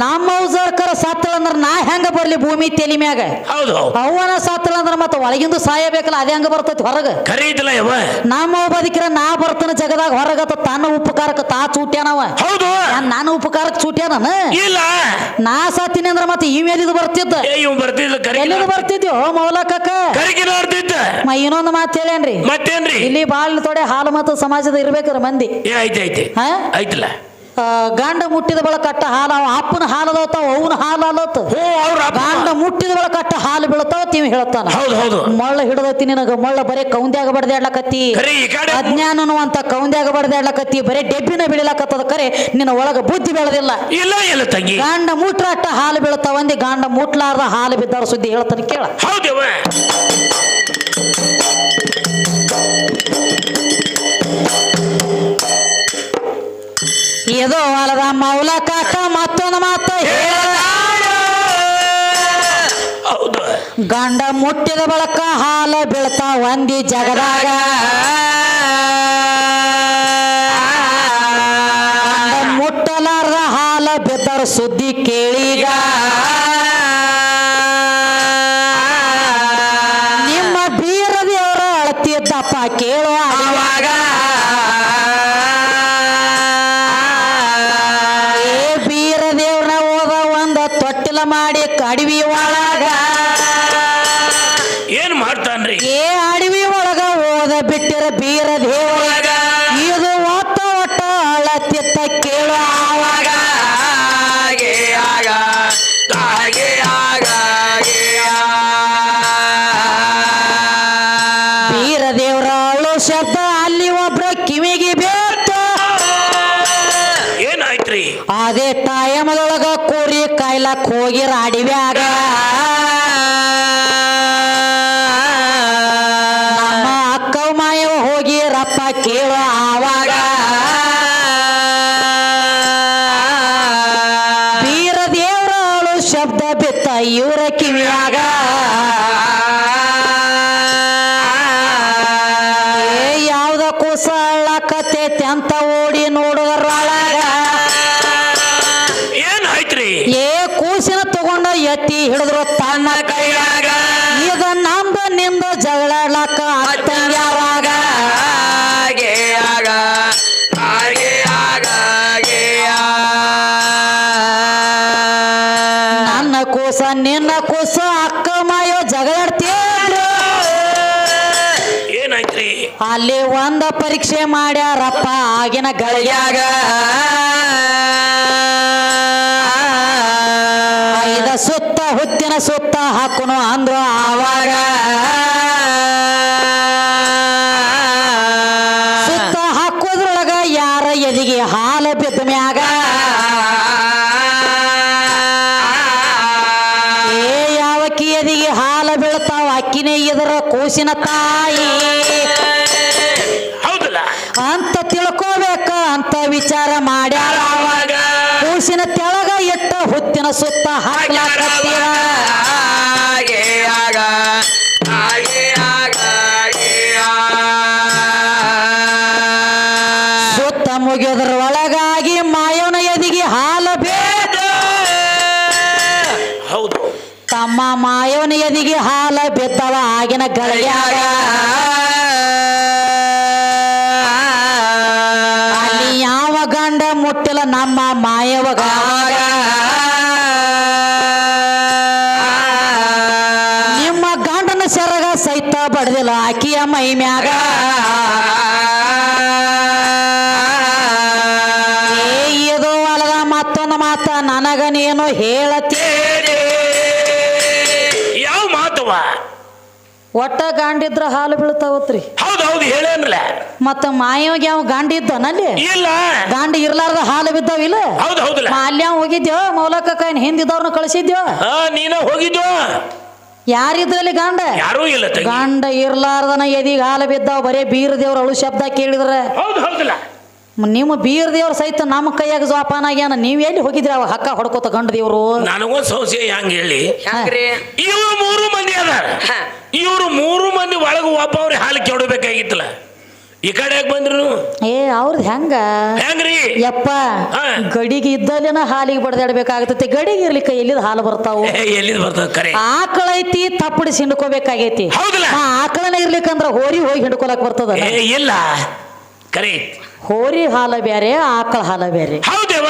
A: ನಮ್ಮ ಔಜಾರ್ಕರ ಸತ್ತಳ ಅಂದ್ರ ನಾ ಹೆಂಗ ಬರ್ಲಿ ಭೂಮಿ ತೆಲಿ ಮ್ಯಾಗ
B: ಹೌದು ಹೌದು
A: ಅವನ ಸತ್ತಳ ಅಂದ್ರ ಮತ್ತ ಒಳಗಿಂದು ಸಾಯಬೇಕಲ್ಲ ಅದೇ ಹಂಗ ಬರ್ತೈತಿ ಹೊರಗ
B: ಖರೆ ಐತಲ್ಲ ಯವ್ವ
A: ನಮ್ಮ ಬದುಕಿರ ನಾ ಬರ್ತನ ಜಗದಾಗ ಹೊರಗತ್ತ ತನ್ನ ಉಪಕಾರಕ್ಕ ತಾ ಚೂಟ್ಯಾನವ
B: ಹೌದು
A: ನನ್ನ ಉಪಕಾರಕ್ಕೆ ಚೂಟ್ಯಾನ
B: ಇಲ್ಲ
A: ನಾ ಸತ್ತಿನಿ ಅಂದ್ರ ಮತ್ತೆ ಈ ಮೇಲಿದು ಬರ್ತಿದ್ದ
B: ಏ ಇವ್ ಬರ್ತಿದ್ಲ
A: ಎಲ್ಲಿದು ಬರ್ತಿದ್ಯೋ ಮೌಲಕಕ್ಕ
B: ಕರಿಕಿನ ಆಡ್ತಿದ್ದ
A: ಇನ್ನೊಂದು ಮಾತು ಹೇಳೇನ್ರಿ
B: ಮತ್ತೇನ್ರಿ
A: ಇಲ್ಲಿ ಬಾಳ್ ತೊಡೆ ಹಾಲು ಮತ್ತು ಸಮಾಜದ ಇರ್ಬೇಕ್ರ ಮಂದಿ
B: ಏ ಐತಿ ಐತಿ
A: ಹಾ
B: ಐತಲ್ಲ
A: ಗಂಡ ಮುಟ್ಟಿದ ಬಳ ಕಟ್ಟ ಹಾಲು ಅವ ಅಪ್ಪನ ಹಾಲು ಅಲತ್ತಾವ ಅವನ ಹಾಲು ಅಲತ್ತ
B: ಹೋ ಅವ್ರ
A: ಗಂಡ ಮುಟ್ಟಿದ ಬಳ ಕಟ್ಟ ಹಾಲು ಬೀಳತಾವ ತೀವ್ ಹೇಳ್ತಾನ
B: ಹೌದು ಹೌದು
A: ಮಳ್ಳ ಹಿಡದತಿ ನಿನಗ ಮಳ್ಳ ಬರೇ ಕೌಂದ್ಯಾಗ ಬಡ್ದಾಡ್ಲಕತ್ತಿ
B: ಖರೆ ಈ ಕಡೆ
A: ಅಜ್ಞಾನನು ಅಂತ ಕೌಂದ್ಯಾಗ ಬಡ್ದಾಡ್ಲಕತ್ತಿ ಬರೇ ಡೆಬ್ಬಿನ ಬೆಳಿಲಕತ್ತದ ಕರೆ ನಿನ್ನ ಒಳಗ ಬುದ್ಧಿ ಬೆಳೆದಿಲ್ಲ
B: ಇಲ್ಲ ಇಲ್ಲ ತಂಗಿ
A: ಗಂಡ ಮುಟ್ರ ಅಟ್ಟ ಹಾಲು ಬೀಳ್ತಾವಂದಿ ಗಂಡ ಮುಟ್ಲಾರ್ದ ಹಾಲು ಬಿದ್ದಾರ ಸುದ್ದಿ ಹೇಳ್ತಾನೆ ಕೇಳ
B: ಹೌದವ
A: ಇದು ಅಲ್ಲದ ಮೌಲಕಾಕ ಮತ್ತೊಂದು ಮಾತು
B: ಹೌದು
A: ಗಂಡ ಮುಟ್ಟಿದ ಬಳಕ ಹಾಲು ಬೀಳ್ತಾವ ಒಂದಿ ಜಗದಾಗ ಗಂಡ ಮುಟ್ಟಲಾರ್ದ ಹಾಲು ಬಿದ್ದರ ಸುದ್ದಿ ಕೇಳೀಗ ನಿಮ್ಮ ಬೀರ ದೇವರ ಅಳತಿದ್ದಪ್ಪ ಕೇಳುವ ಅವಾಗ ಏ ಬೀರ ದೇವ್ರನ್ನ ಹೋದ ಒಂದ ತೊಟ್ಟಿಲ ಮಾಡಿ ಅಡವಿ ಒಳಗ
B: ಏನ್ ಮಾಡ್ತಾನ್ರಿ
A: ಏ ಅಡವಿ ಒಳಗ ಹೋದ ಬಿಟ್ಟಿರ ಬೀರ ದೇವರ ಇದು ಒಟ್ಟ ಒಟ್ಟ ಅಳತಿತ್ತ ಕೇಳುವ ಆವಾಗ ಬೀರ ದೇವ್ರ ಅಳು ಶಬ್ದ ಅಲ್ಲಿ ಒಬ್ರ ಕಿವಿಗೆ ಬೇತ
B: ಏನಾಯ್ತ್ರಿ
A: ಅದೇ ಟೈಮದೊಳಗ ಕೂರಿ ಕಾಯ್ಲಕ್ ಹೋಗಿರ ಅಡವ್ಯಾಗ ನಮ್ಮ ಅಕ್ಕವ ಮಾಯವ ಹೋಗಿರಪ್ಪ ಕೇಳೋ ಆವಾಗ ಬೀರ ದೇವ್ರ ಅಳು ಶಬ್ದ ಬಿತ್ತ ಇವರ ಕಿವಿಯಾಗ ಯಾವ್ದ ಕುಸ ಅಳ್ಳಕತ್ತೈತಿ ಅಂತ ಓಡಿ ನೋಡುವರೊಳಗ ಏ ಕೂಸಿನ ತಗೊಂಡ ಎತ್ತಿ ಹಿಡಿದ್ರು ತನ್ನ
C: ಕೈಯಾಗ
A: ಈಗ ನಮ್ದ ನಿಂದ ಜಗಳಾಡ್ಲಕ್ಕ ಅತ್ತಂಗ್ಯಾವಾಗ
C: ಆಗ ಹಾಗೆ ಆಗ
A: ನನ್ನ ಕೂಸ ನಿನ್ನ ಕೂಸ ಅಕ್ಕ ಮಾಯೋ ಜಗಳಾಡ್ತಿದ್ರು
B: ಏನಾಯ್ತ್ರಿ
A: ಅಲ್ಲಿ ಒಂದ ಪರೀಕ್ಷೆ ಮಾಡ್ಯಾರಪ್ಪ ಆಗಿನ ಗಳಿಯಾಗ ಐದ ಸುತ್ತ ಹುತ್ತಿನ ಸುತ್ತ ಹಾಕುನು ಅಂದ್ರು ಆವಾಗ ಸುತ್ತ ಹಾಕೋದ್ರೊಳಗ ಯಾರ ಎದಿಗೆ ಹಾಲು ಬಿದ್ದ ಮ್ಯಾಗ ಏ ಯಾವಕ್ಕಿ ಎದಿಗೆ ಹಾಲು ಬೀಳ್ತಾವ ಅಕ್ಕಿನೇ ಇದರ ಕೂಸಿನ ತಾಯಿ
B: ಹೌದಲ್ಲ
A: ಅಂತ ತಿಳ್ಕೋಬೇಕ ಅಂತ ವಿಚಾರ ಮಾಡ್ಯಾರ
B: ಅವಾಗ
A: ಕೂಸಿನ ತೆಳಗ ಇಟ್ಟ ಹುತ್ತಿನ ಸುತ್ತ ಹಾಕ್ಲಾಕತ್ತೀರ ಸುತ್ತ ಮುಗಿಯೋದ್ರ ಒಳಗಾಗಿ ಮಾಯವನ ಎದಿಗೆ ಹಾಲು ಬೇಕು
B: ಹೌದು
A: ತಮ್ಮ ಮಾಯವನ ಎದಿಗೆ ಹಾಲು ಬಿದ್ದವ ಆಗಿನ ಗಳಿಯಾಗ ಅಲ್ಲಿ ಯಾವ ಗಂಡ ಮುಟ್ಟಿಲ್ಲ ನಮ್ಮ ಮಾಯವಗ ನಿಮ್ಮ ಗಂಡನ ಸೆರಗ ಸಹಿತ ಬಡ್ದಿಲ್ಲ ಆಕಿಯ ಮೈ ಮ್ಯಾಗ ಏ ಇದು ಅಲ್ಲದ ಮತ್ತೊಂದು ಮಾತ ನನಗ ನೀನು ಹೇಳತಿ
B: ಯಾವ ಮಾತವ
A: ಒಟ್ಟ ಗಾಂಡಿದ್ರ ಹಾಲು ಬೀಳ್ತಾವತ್ರಿ
B: ಹೌದು ಹೇಳೇನ್ರಲ್ಲ
A: ಮತ್ತ ಮಾಯವಾಗಿ ಯಾವ ಗಾಂಡಿ ಇದ್ದನಲ್ಲಿ
B: ಇಲ್ಲ
A: ಗಾಂಡಿ ಇರ್ಲಾರ್ದ ಹಾಲು ಬಿದ್ದಾವಿಲ್ಲ
B: ಹೌದಲ್ಲ
A: ಅಲ್ಯ ಹೋಗಿದ್ಯೋ ಮೌಲಕ ಕಾಯಿನ ಹಿಂದಿದ್ದವ್ರನ್ನ ಕಳಿಸಿದ್ಯೋ
B: ನೀನ ಹೋಗಿದ್ಯೋ
A: ಯಾರಿದ್ರಲ್ಲಿ ಗಂಡ
B: ಯಾರೂ ಇಲ್ಲ ತಂಗಿ
A: ಗಂಡ ಇರ್ಲಾರ್ದನ ಎದಿಗೆ ಹಾಲು ಬಿದ್ದಾವ ಬರೇ ಬೀರ್ ದೇವ್ರ ಅಳು ಶಬ್ದ ಕೇಳಿದ್ರೆ
B: ಹೌದಲ್ಲ
A: ನಿಮ್ಮ ಬೀರ್ ದೇವ್ರ ಸಹಿತ ನಮ್ಮ ಕೈಯಾಗ ಜೋಪಾನ ಆಗ್ಯಾನ ನೀವ್ ಎಲ್ಲಿ ಹೋಗಿದ್ರಿ ಅವ ಹಕ್ಕ ಹೊಡ್ಕೋತ ಗಂಡ ದೇವ್ರು
B: ನನಗೊಂದು ಸಂಶಯ ಹಂಗ ಹೇಳಿ
C: ಹೆಂಗ್ರಿ
B: ಇವ್ರು 3 ಮಂದಿ ಅದಾರ ಇವ್ರು 3 ಮಂದಿ ಒಳಗ ಒಬ್ಬ ಅವ್ರಿಗೆ ಹಾಲು ಕೆಡಬೇಕಾಗಿತ್ತಲ್ಲ ಈ ಕಡೆ ಯಾಕೆ ಬಂದ್ರು
A: ಏ ಅವ್ರದ್ ಹೆಂಗ
B: ಹೆಂಗ್ರಿ
A: ಯಪ್ಪ
B: ಹಾ.
A: ಗಡಿಗೆ ಇದ್ದಲ್ಲೇನ ಹಾಲಿಗೆ ಬಡ್ದಾಡ್ಬೇಕಾಗತೈತಿ ಗಡಿಗೆ ಇರ್ಲಿಕ್ಕ ಎಲ್ಲಿದ್ ಹಾಲು ಬರ್ತಾವು
B: ಎಲ್ಲಿಂದ ಬರ್ತದ ಕರೆ
A: ಆಕಳ ಐತಿ ತಪ್ಪಡಿಸಿ ಹಿಂಡ್ಕೋಬೇಕಾಗೈತಿ
B: ಹೌದಲ್ಲ
A: ಆ ಆಕಳನ ಇರ್ಲಿಕ್ಕಂದ್ರ ಹೋರಿ ಹೋಗಿ ಹಿಂಡ್ಕೊಳಕ್ ಬರ್ತದ
B: ಇಲ್ಲ ಕರೆ
A: ಹೋರಿ ಹಾಲು ಬ್ಯಾರೆ ಆಕಳ ಹಾಲು ಬ್ಯಾರೆ
B: ಹೌದೇವ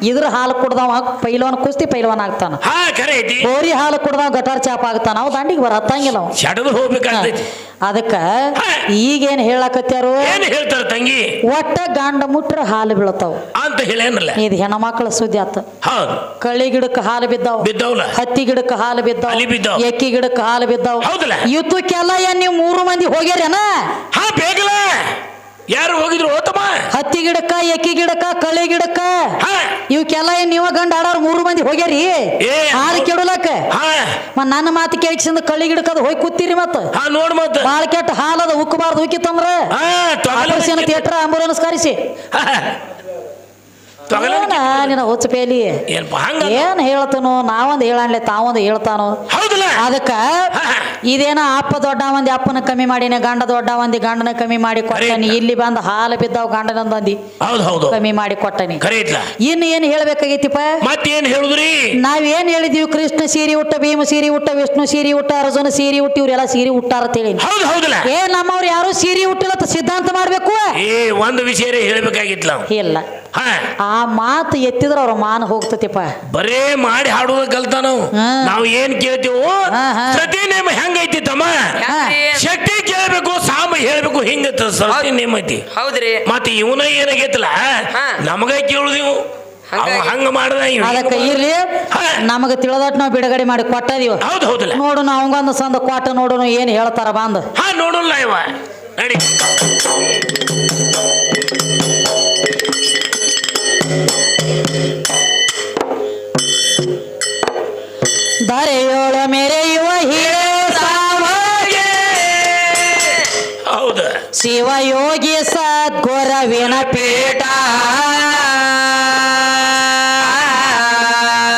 A: ಇದ್ರ ಹಾಲು ಕುಡ್ದವ ಪೈಲವನ್ ಕುಸ್ತಿ ಪೈಲವನ್ ಆಗ್ತಾನ
B: ಹಾ ಕರೆ ಐತಿ
A: ಹೋರಿ ಹಾಲು ಕುಡ್ದವ ಗಟಾರ್ ಚಾಪ ಆಗ್ತಾನ ಅವ್ ದಂಡಿಗೆ ಬರ ಹತ್ತಂಗಿಲ್ಲ ಅವ
B: ಚಡದು ಹೋಗ್ಬೇಕಾಗ್ತೈತಿ
A: ಅದಕ್ಕ
B: ಹಾ.
A: ಈಗೇನ್ ಹೇಳಾಕತ್ಯಾರು
B: ಏನ್ ಹೇಳ್ತಾರ ತಂಗಿ
A: ಒಟ್ಟ ಗಂಡ ಮುಟ್ರ ಹಾಲು ಬೀಳ್ತಾವ
B: ಅಂತ ಹೇಳೇನಲ್ಲ
A: ಇದು ಹೆಣ್ಮಕ್ಳ ಸುದ್ದಿ ಆತ
B: ಹೌದು
A: ಕಳ್ಳಿ ಗಿಡಕ್ಕೆ ಹಾಲು ಬಿದ್ದಾವ
B: ಬಿದ್ದವಲ್ಲ
A: ಹತ್ತಿ ಗಿಡಕ್ಕೆ ಹಾಲು ಬಿದ್ದಾವ
B: ಅಲ್ಲಿ ಬಿದ್ದಾವ.
A: ಎಕ್ಕಿ ಗಿಡಕ್ಕೆ ಹಾಲು ಬಿದ್ದಾವ
B: ಹೌದಲ್ಲ
A: ಇವತ್ತಕ್ಕೆಲ್ಲ ಏನ್ ನೀವು 3 ಮಂದಿ ಹೋಗ್ಯಾರೇನ
B: ಹಾ ಬೇಗಲ ಯಾರು ಹೋಗಿದ್ರು ಓತಮ್ಮ
A: ಹತ್ತಿ ಗಿಡಕ್ಕ ಎಕ್ಕಿ ಗಿಡಕ್ಕ ಕಳ್ಳಿ ಗಿಡಕ್ಕ
B: ಹಾ
A: ಇವಕ್ಕೆಲ್ಲ ಏನ್ ನೀವ ಗಂಡ ಆಡೋರು 3 ಮಂದಿ ಹೋಗ್ಯಾರಿ
B: ಏ
A: ಹಾಲು ಕೆಡಲಕ್ಕ
B: ಹಾ
A: ಮತ್ ನನ್ನ ಮಾತು ಕೇಳಿಸಿಂದ ಕಳ್ಳಿ ಗಿಡಕ್ಕದ ಹೋಗಿ ಕೂತೀರಿ ಮತ್ತ
B: ಹಾ ನೋಡ್ ಮತ್ತ
A: ಬಾಳ ಕೆಟ್ಟ ಹಾಲದ ಉಕ್ಕಬಾರ್ದು ಉಕ್ಕಿತ್ತಂದ್ರ
B: ಹಾ
A: ಆಪರೇಷನ್ ಥಿಯೇಟರ್ ಆಂಬುಲೆನ್ಸ್ ಕರೆಸಿ ನಿನ್ನ ಹುಚ್ಚ ಪೇಲಿ
B: ಏನಪ್ಪ ಹಂಗ
A: ಏನ್ ಹೇಳ್ತಾನೋ ನಾವೊಂದ್ ಹೇಳನ್ಲೆ ತಾವೊಂದ್ ಹೇಳ್ತಾನೋ
B: ಹೌದಲ್ಲ
A: ಅದಕ್ಕ ಇದೇನ ಅಪ್ಪ ದೊಡ್ಡ ಮಂದಿ ಅಪ್ಪನ ಕಮ್ಮಿ ಮಾಡಿನ ಗಂಡ ದೊಡ್ಡ ಮಂದಿ ಗಂಡನ ಕಮ್ಮಿ ಮಾಡಿ ಕೊಟ್ಟನಿ ಇಲ್ಲಿ ಬಂದ ಹಾಲು ಬಿದ್ದಾವ್ ಗಂಡನಂದಿ
B: ಹೌದು
A: ಕಮ್ಮಿ ಮಾಡಿ ಕೊಟ್ಟನಿ
B: ಕರೆ ಐತ್ಲ
A: ಇನ್ ಏನ್ ಹೇಳ್ಬೇಕಾಗೈತಿಪ್ಪ
B: ಮತ್ತೇನ್ ಹೇಳುದ್ರಿ
A: ನಾವೇನ್ ಹೇಳಿದೀವಿ ಕೃಷ್ಣ ಸೀರೆ ಉಟ್ಟ ಭೀಮ ಸೀರೆ ಉಟ್ಟ ವಿಷ್ಣು ಸೀರೆ ಉಟ್ಟ ಅರ್ಜುನ ಸೀರೆ ಉಟ್ಟ ಇವ್ರೆಲ್ಲ ಸೀರೆ ಉಟ್ಟಾರ ಅಂತ ಹೇಳಿ
B: ಹೌದಲ್ಲ
A: ಏ ನಮ್ಮವ್ರು ಯಾರು ಸೀರೆ ಉಟ್ಟಿಲ್ಲ ಅಂತ ಸಿದ್ಧಾಂತ ಮಾಡ್ಬೇಕು
B: ಏ ಒಂದು ವಿಷಯ ಹೇಳ್ಬೇಕಾಗಿತ್ಲ
A: ಇಲ್ಲ
B: ಹಾ
A: ಆ ಮಾತು ಎತ್ತಿದ್ರ ಅವ್ರ ಮಾನ ಹೋಗ್ತತಿಪ್ಪ
B: ಬರೇ ಮಾಡಿ ಹಾಡುದ ಕಲ್ತ ನಾವು ಏನ್ ಕೇಳ್ತೀವೋ ಸತಿ ನೇಮ ಹೆಂಗೈತಿ ತಮ್ಮ ಶಕ್ತಿ ಕೇಳ್ಬೇಕು ಸಾಮ ಹೇಳ್ಬೇಕು ಹಿಂಗ ಸತಿ ನೇಮ ಐತಿ
C: ಹೌದ್ರಿ
B: ಮತ್ತೆ ಇವನ ಏನಾಗೈತಲ್ಲ ನಮಗ ಕೇಳುದಿವು ಹಂಗ ಮಾಡ್ದ
A: ಅದಕ್ಕ ಇರ್ಲಿ ನಮಗ ತಿಳಿದಟ್ ನಾವ್ ಬಿಡುಗಡೆ ಮಾಡಿ ಕೊಟ್ಟದೀವ
B: ಹೌದಲ್ಲ
A: ನೋಡು ಅವಂಗೊಂದು ಸಂದ ಕೊಟ್ಟ ನೋಡು ಏನ್ ಹೇಳ್ತಾರ ಬಂದ್
B: ಹಾ ನೋಡಲ್ಲ ಇವ ನಡಿ
A: ದರೆಯೋಳ ಮೆರೆಯುವ ಹೀರೆ ಸಾಮಗೆ
B: ಹೌದ
A: ಶಿವಯೋಗಿ ಸದ್ಗುರವಿನ ಪೀಠ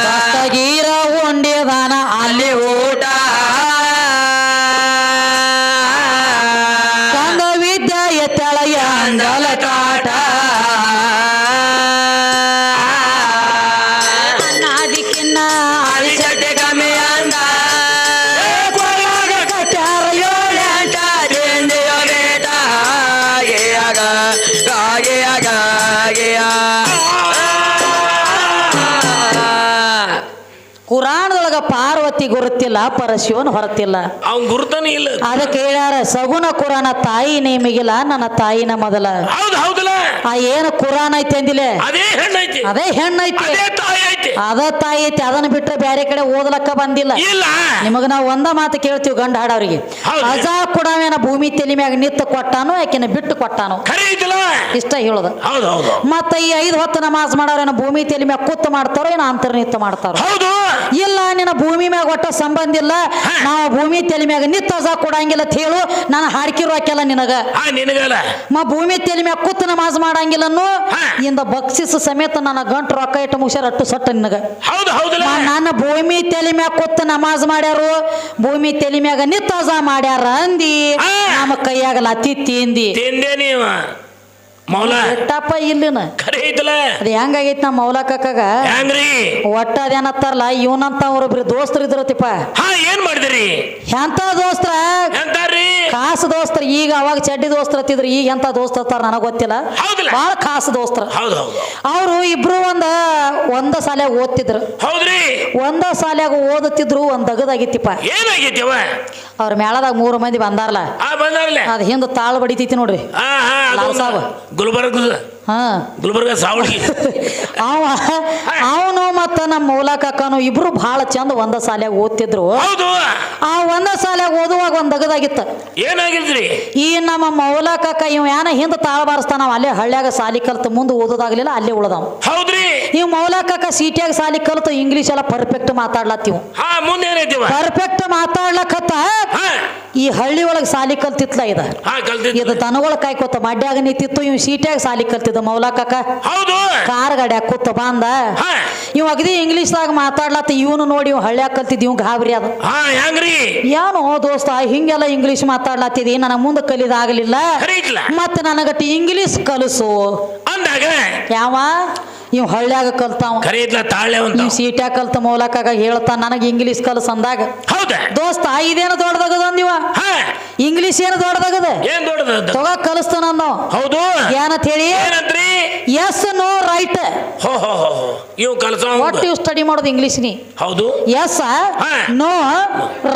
A: ದಸ್ತಗೀರ ಉಂಡಿದಾನ ಅಲ್ಲಿ ಊಟ ಕಂದ ವಿದ್ಯೆಯ ತೆಳಗೆ ಅಂದಲ ಕಾಟ ಅನಾದಿ ಪಾರ್ವತಿ ಗುರುತಿಲ್ಲ ಪರಶಿವನ್ ಹೊರತಿಲ್ಲ
B: ಅವ್ನ್ ಗುರುತಾನೆ ಇಲ್ಲ.
A: ಅದಕ್ಕೆ ಹೇಳ್ಯಾರ ಸಗುಣ ಕುರಾನ ತಾಯಿ ನೇಮಿಗಿಲ್ಲ ನನ್ನ ತಾಯಿನ ಮೊದಲ.
B: ಹೌದು ಹೌದಲ್ಲ,
A: ಆ ಏನು ಕುರಾನ್ ಐತಿ ಅಂದಿಲೆ
B: ಅದೇ ಹೆಣ್ಣೈತಿ,
A: ಅದೇ ಹೆಣ್ಣೈತಿ,
B: ಅದೇ ತಾಯಿ ಐತಿ,
A: ಅದ ತಾಯಿ ಐತಿ. ಅದನ್ನ ಬಿಟ್ರೆ ಬೇರೆ ಕಡೆ ಓದಲಕ್ಕ ಬಂದಿಲ್ಲ.
B: ಇಲ್ಲ
A: ನಿಮಗ ನಾವು ಒಂದ ಮಾತು ಕೇಳ್ತೀವಿ ಗಂಡ ಹಾಡವ್ರಿಗೆ, ಅಜಾ ಕುಡಾವೇನ ಭೂಮಿ ತಲೆ ಮ್ಯಾಗ ನಿತ್ತ ಕೊಟ್ಟಾನು ಆಕಿನ ಬಿಟ್ಟು ಕೊಟ್ಟಾನು,
B: ಖರೆ ಐತಿಲ್ಲ
A: ಇಷ್ಟ ಹೇಳೋದು.
B: ಹೌದು ಹೌದು.
A: ಮತ್ತ ಈ 5 ಹೊತ್ತು ನಮಾಜ್ ಮಾಡೋರೇನ ಭೂಮಿ ತಲೆ ಮ್ಯಾಗ ಕೂತ್ ಮಾಡ್ತಾರೋ ಏನ ಅಂತರ್ನಿತ್ತ ಮಾಡ್ತಾರ?
B: ಹೌದು.
A: ಇಲ್ಲ ನಿನ್ನ ಭೂಮಿ ಮ್ಯಾಗ ಒಟ್ಟ ಸಂಬಂಧ ಇಲ್ಲ, ನಾವು ಭೂಮಿ ತಲೆ ಮ್ಯಾಗ ನಿತ್ತ ಅಜಾ ಕೊಡಂಗಿಲ್ಲ ಅಂತ ಹೇಳು, ನಾನು ಹಾಡ್ಕಿರೋ ಹಾಕ್ಯಲ್ಲ ನಿನಗ.
B: ನಿನಗಲ್ಲ
A: ಭೂಮಿ ತಲೆ ಮ್ಯಾಗ ಕೂತ್ ನಮಾಜ್ ಮಾಡಂಗಿಲ್ಲ ಇಂದ ಬಕ್ಷಿಸ ಸಮೇತ ನನ್ನ ಗಂಟು ರೊಕ್ಕ ಇಟ್ಟು ಮುಗ್ಸ್ಯಾರ ಅಟ್ಟು ಸಟ್ಟ ನಿನಗ.
B: ಹೌದು ಹೌದಲ್ಲ,
A: ನನ್ನ ಭೂಮಿ ತಲೆ ಮ್ಯಾಗ ಕೂತ್ ನಮಾಜ್ ಮಾಡ್ಯಾರು, ಭೂಮಿ ತಲೆ ಮ್ಯಾಗ ನಿತ್ತ ಅಜಾ ಮಾಡ್ಯಾರ ಅಂದಿ, ನಮ್ಮ ಕೈಯಾಗ ಲತಿ ತಿಂದಿ
B: ತಿಂದೆ ನೀವ ಮೌಲ
A: ಎಟ್ಟಪ್ಪ ಇಲ್ಲಿನ.
B: ಖರೆ ಐತಲ್ಲ,
A: ಅದ ಹೆಂಗಾಗೈತಿ ನಮ್ಮ ಮೌಲ ಕಾಕಾಗ
B: ಹೆಂಗ್ರಿ
A: ಒಟ್ಟ ಅದೇನತ್ತಾರಲ್ಲ ಇವನಂತ ಅವ್ರೊಬ್ರು ದೋಸ್ತರು ಇದ್ರತಿಪ್ಪ.
B: ಏನ್ ಮಾಡಿದ್ರಿ?
A: ಎಂತ ದೋಸ್ತ್ರ
B: ಎಂತಾರ್ರಿ?
A: ಖಾಸ್ ದೋಸ್ತ್ರ. ಈಗ ಅವಾಗ ಚಡ್ಡಿ ದೋಸ್ತ್ರ ಹತ್ತಿದ್ರು, ಈಗ ಎಂತ ದೋಸ್ತ ಹತ್ತಾರ ನನಗ ಗೊತ್ತಿಲ್ಲ. ಬಾಳ ಖಾಸ್ ದೋಸ್ತ್ರ.
B: ಹೌದು ಹೌದು.
A: ಅವರು ಇಬ್ರು ಒಂದ ಸಾಲ್ಯಾಗ ಓದ್ತಿದ್ರು.
B: ಹೌದ್ರಿ,
A: ಒಂದ ಸಾಲ್ಯಾಗ ಓದುತ್ತಿದ್ರು. ಒಂದ್ ದಗದಾಗಿತ್ತಿಪ್ಪ.
B: ಏನಾಗೈತಿವ?
A: ಅವ್ರ ಮೇಳದಾಗ 3 ಮಂದಿ ಬಂದಾರಲ್ಲ,
B: ಬಂದಾರಲ್ಲ,
A: ಅದ್ ಹಿಂದ ತಾಳ ಬಡಿತೈತಿ ನೋಡ್ರಿ. ಲಾಲ್ ಸಾಬ್
B: ಗುಲ್ಬರ್ಗ ಸಾವಳಿ
A: ಅವನು ಮತ್ತ ನಮ್ಮ ಮೌಲ ಕಾಕನು ಇಬ್ರು ಬಹಳ ಚಂದ ಒಂದ ಸಾಲ್ಯಾಗ ಓದ್ತಿದ್ರು.
B: ಹೌದು.
A: ಆ ಒಂದ ಸಾಲ್ಯಾಗ ಓದುವಾಗ ಒಂದ್ ದಗದಾಗಿತ್ತ.
B: ಏನಾಗಿದ್ರಿ?
A: ಈ ನಮ್ಮ ಮೌಲ ಕಾಕ ಇವ್ ಯಾನ ಹಿಂದ ತಾಳ ಬಾರಿಸ್ತಾನ, ಅಲ್ಲೇ ಹಳ್ಳ್ಯಾಗ ಸಾಲಿ ಕಲ್ತು ಮುಂದೆ ಓದೋದಾಗ್ಲಿಲ್ಲ, ಅಲ್ಲೇ ಉಳ್ದಾವ್.
B: ಹೌದ್ರಿ.
A: ಇವ್ ಮೌಲ ಕಾಕ ಸೀಟ್ಯಾಗ ಸಾಲಿ ಕಲ್ತು ಇಂಗ್ಲಿಷ್ ಎಲ್ಲ ಪರ್ಫೆಕ್ಟ್ ಮಾತಾಡ್ಲತ್ತೀವ್.
B: ಮುಂದೆ ಏನೈತಿವ?
A: ಪರ್ಫೆಕ್ಟ್ ಮಾತಾಡ್ಲಕತ್ತ ಈ ಹಳ್ಳಿ ಒಳಗ್ ಸಾಲಿ ಕಲ್ತಿತ್ಲ ಇದು ದನಗಳ ಕಾಯ್ಕೋತ ಮಡ್ಯಾಗ ನಿಂತಿತ್ತು. ಇವ್ ಸೀಟ್ಯಾಗ ಸಾಲಿ ಕಲ್ತಿದ್ದ ಮೌಲ ಕಾಕ.
B: ಹೌದು.
A: ಕಾರ್ ಗಾಡ್ಯಾಗ ಕೂತ ಬಂದ, ಇವ್ ಅಗದಿ ಇಂಗ್ಲಿಷ್ದಾಗ ಮಾತಾಡ್ಲತ್ತ. ಇವನು ನೋಡಿ ಇವ್ ಹಳ್ಳ್ಯಾಗ ಕಲ್ತಿದ್ ಇವ್ ಗಾಬರಿ ಅದ.
B: ಹೆಂಗ್ರಿ?
A: ಏನೋ ದೋಸ್ತ ಹಿಂಗೆಲ್ಲ ಇಂಗ್ಲಿಷ್ ಮಾತಾಡ್ಲತ್ತಿದಿ, ನನಗ ಮುಂದೆ ಕಲಿದಾಗಲಿಲ್ಲ, ಮತ್ತ ನನಗಟ್ಟ ಇಂಗ್ಲಿಷ್ ಕಲಿಸು
B: ಅಂದಾಗ
A: ಯಾವ ಇವ್ ಹಳ್ಳ್ಯಾಗ ಕಲ್ತಾವ. ಇವ್ ಸೀಟ್ಯಾಗ ಕಲ್ತ ಮೌಲಕಾಗ ಹೇಳ್ತಾನ ನನಗ ಇಂಗ್ಲಿಷ್ ಕಲಸ ಅಂದಾಗ, ದೋಸ್ತ ಇದೇನು ದೊಡ್ಡದಾಗದಂದಿವ, ಇಂಗ್ಲಿಷ್ ಏನು ದೊಡ್ಡದಾಗದ, ತಗ ಕಲಿಸ್ತಾನ ನಾವು. ಹೌದು. ಏನಂತ ಹೇಳಿ? Yes no right.
B: ಇವ್ ಕಲಸ
A: ಒಟ್ಟು ಇವ್ ಸ್ಟಡಿ ಮಾಡೋದು ಇಂಗ್ಲಿಷ್ ನೀ.
B: ಹೌದು.
A: ಎಸ್ ನೋ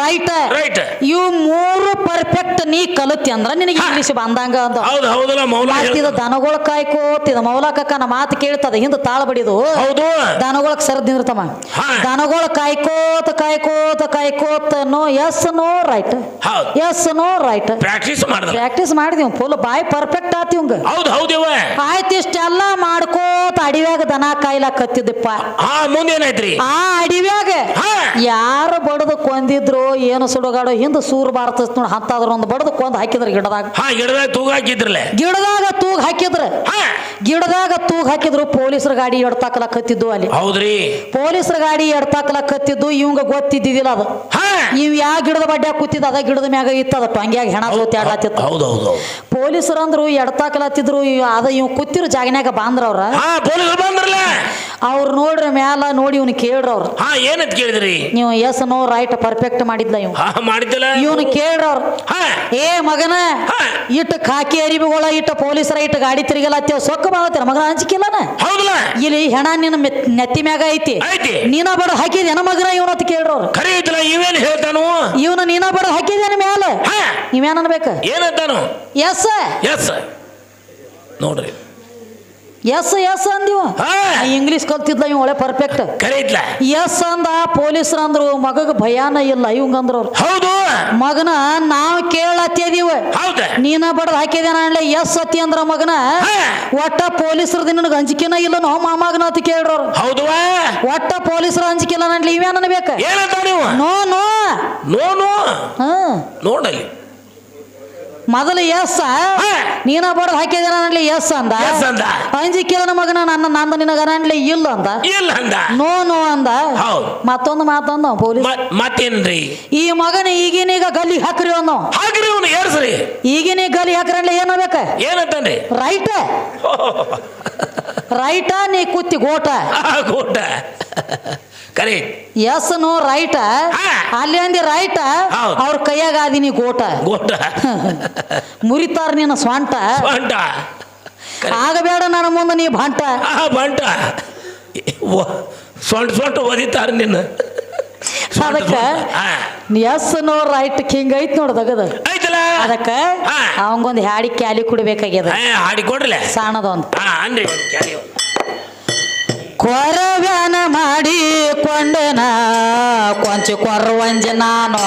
A: ರೈಟ್
B: ರೈಟ್
A: ಇವ್ 3 ಪರ್ಫೆಕ್ಟ್ ನೀ ಕಲತಿ ಅಂದ್ರ ನಿನಗೆ ಇಂಗ್ಲಿಷ್ ಬಂದಂಗ ಅಂದ. ದನಗಳ ಕಾಯ್ಕೋತಿದ ಮೌಲಕ ನಮ್ಮ ಮಾತು ಕೇಳ್ತದ, ಹಿಂದ ತಾಳ ಬಡಿದು ದನಗೊಳಕ್ ಸರದ್ ನಿಂದಿರ್ತಮ್ಮ. ದನಗಳ ಕಾಯ್ಕೋತ ಕಾಯ್ಕೋತ ಕಾಯ್ಕೋತ no yes no right, yes no right practice ಮಾಡಿದ್ವಿ. ಫುಲ್ ಬಾಯ್ ಪರ್ಫೆಕ್ಟ್ ಆತಿವಂಗ. ಆಯ್ತು, ಇಷ್ಟೆಲ್ಲ ಮಾಡ್ಕೋತ ಅಡಿವ್ಯಾಗ ದನ ಕಾಯ್ಲಾಕತ್ತಿದ್ದಪ್ಪ.
B: ಮುಂದೇನಾಯ್ತ್ರಿ?
A: ಆ ಅಡಿವ್ಯಾಗ ಯಾರು ಬಡದು ಕೊಂದಿದ್ರು ಏನು ಸುಡುಗಾಡು ಹಿಂದ ಸೂರು ಬಾರತ ನೋಡ್ ಹತ್ತಾದ್ರು ಒಂದು ಬಡದು ಕೊಂದ್ ಹಾಕಿದ್ರ ಗಿಡದಾಗ. ಗಿಡದಾಗ ತೂಗ್ ಹಾಕಿದ್ರ ಗಿಡದಾಗ ತೂಗ್ ಹಾಕಿದ್ರು. ಪೊಲೀಸರ ಗಾಡಿ ಎಡ್ತಾಕಲಕತ್ತಿದ್ದು ಅಲ್ಲಿ. ಹೌದ್ರಿ. ಪೊಲೀಸರ ಗಾಡಿ ಎಡ್ತಾಕಲಕತ್ತಿದ್ದು ಇವಂಗ ಗೊತ್ತಿದ್ದಿದ್ದಿಲ್ಲ ಅದು. ಇವ್ ಯಾವ ಗಿಡದ ಬಡ್ಡ್ಯಾಗ ಕೂತಿದ್ ಅದ ಗಿಡದ ಮ್ಯಾಗ ಇತ್ತದ ಟೊಂಗ್ಯಾಗ ಹೆಣ ಸೋತಿ ಆಡ್ಲಾತಿತ್ತು. ಪೊಲೀಸರು ಅಂದ್ರು ಎಡ್ತಾಕಲತ್ತಿದ್ರು. ಅದ ಇವ್ ಕೂತಿರೋ ಜಾಗನ್ಯಾಗ ಬಾಂದ್ರ ಅವ್ರ ಅವ್ರು ನೋಡ್ರಿ ಮ್ಯಾಲ ನೋಡಿ ಇವ್ನ ಕೇಳ್ರ ಅವ್ರು.
B: ಏನಂತ ಕೇಳಿದ್ರಿ
A: ನೀವು? ಎಸ್ ನೋ ರೈಟ್ ಪರ್ಫೆಕ್ಟ್ ಮಾಡಿದ್ಲ ಇವ್. ಇವ್ನ ಕೇಳ್ರ ಅವ್ರು, ಏ ಮಗನ ಇಟ್ಟು ಖಾಕಿ ಅರಿವಿಗಳ ಇಟ್ಟು ಪೊಲೀಸರ ಇಟ್ಟು ಗಾಡಿ ತಿರುಗಲತ್ತೇವ ಸೊಕ್ಕ ಮಾಡತ್ತೇನ ಮಗನ ಅಂಜಿಕಿಲ್ಲನ? ಇಲ್ಲಿ ಹೆಣ ನಿನ್ನ ನೆತ್ತಿ ಮ್ಯಾಗ ಐತಿ, ನೀನ ಬಡ ಹಾಕಿದೇನ ಮಗನ ಇವನ ಅಂತ ಕೇಳ್ರವ್ರು.
B: ಇವೇನ್ ಹೇಳ್ತಾನು?
A: ಇವನು ನೀನ ಬಡ ಹಾಕಿದೇನ ಮ್ಯಾಲ ನೀವೇನ ಅನ್ಬೇಕ?
B: ಏನಂತಾನು?
A: ಎಸ್
B: ಎಸ್ ನೋಡ್ರಿ,
A: ಎಸ್ ಎಸ್ ಅಂದಿವ. ಇಂಗ್ಲಿಷ್ ಕಲ್ತಿದ್ಲ ಇವ್ ಒಳ್ಳೆ ಪರ್ಫೆಕ್ಟ್. ಎಸ್ ಅಂದ. ಪೊಲೀಸರು ಅಂದ್ರು ಮಗಗ ಭಯಾನ ಇಲ್ಲ ಇವಂಗಂದ್ರ ಅವ್ರು. ಹೌದು. ಮಗನ ನಾವ್ ಕೇಳತ್ತೀವ, ನೀನ ಬಡದ್ ಹಾಕಿದೇನ ಅನ್ಲೆ ಎಸ್ ಅತಿ ಅಂದ್ರ ಮಗನ ಒಟ್ಟ ಪೊಲೀಸರದ ನಿನಗ ಅಂಜಿಕೆನ ಇಲ್ಲ ನೋ ಮಾಮಗನ ಅಂತ ಕೇಳ್ರವ್ರು. ಹೌದು. ಒಟ್ಟ ಪೊಲೀಸರ ಅಂಜಿಕೆಲ್ಲ ಅನ್ಲಿ ಇವೇನ ಅನ್ಬೇಕ? ನೋ ನೋ ನೋ ನೋ
B: ನೋಡಲಿ
A: ಮೊದಲು ಎಸ್ ನೀನ ಬಡದ್ ಹಾಕಿದೇನ ಅನ್ಲಿ ಎಸ್ ಅಂದ. ಅಂಜಿಕೆನ ಮಗನ ನನ್ನ ನಿನಗ ಅನ್ಲಿ ಇಲ್ಲ ಅಂದ. ನೋ ನೋ ಅಂದ. ಮತ್ತೊಂದು ಮಾತಂದ ಪೊಲೀಸ್.
B: ಮತ್ತೇನ್ರಿ? ಈ
A: ಮಗನ ಈಗಿನೀಗ ಗಲ್ಲಿ ಹಾಕ್ರಿ ಅನ್ನೋ ಈಗಿನ ಗಲ್ಲಿ ಹಾಕ್ರಿ ಏನ್ಬೇಕ? ಏನಂತನ್ರಿ? ರೈಟ್ ರೈಟ ನೀ ಕೂತಿ ಗೋಟ
B: ಗೋಟ ಕರೆ.
A: ಎಸ್ ನೋ ರೈಟ್ ಅಲ್ಲಿ ಅಂದಿ ರೈಟ್ ಅವ್ರ ಕೈಯಾಗ ಆದಿನಿ ಗೋಟ ಗೋಟ ಮುರಿತಾರ ನೀನು ಸ್ವಂಟ ಸ್ವಂಟ ಆಗಬೇಡ ನನ್ನ ಮುಂದೆ ನೀ ಬಂಟ ಬಂಟ
B: ಸೊಂಟ ಸೊಂಟ ಓದಿತಾರ ನಿನ್ನ
A: ಅದಕ್ಕ ಎಸ್ ನೋ ರೈಟ್ ಹಿಂಗ ಐತ್ ನೋಡ್ದಗದ
B: ಐತಲ್ಲ
A: ಅದಕ್ಕ ಅವಂಗೊಂದು ಹಾಡಿ ಕ್ಯಾಲಿ ಕುಡ್ಬೇಕಾಗ್ಯದ
B: ಹಾಡಿ ಕೊಡ್ರಲ್ಲ
A: ಸಾಣದೊಂದು
B: ಅನ್ರಿ ಒಂದು ಕ್ಯಾಲಿ
A: ಕೊರವ್ಯಾನ ಮಾಡಿಕೊಂಡೆನ ಕೊಂಚ ಕೊರವಂಜ ನಾನು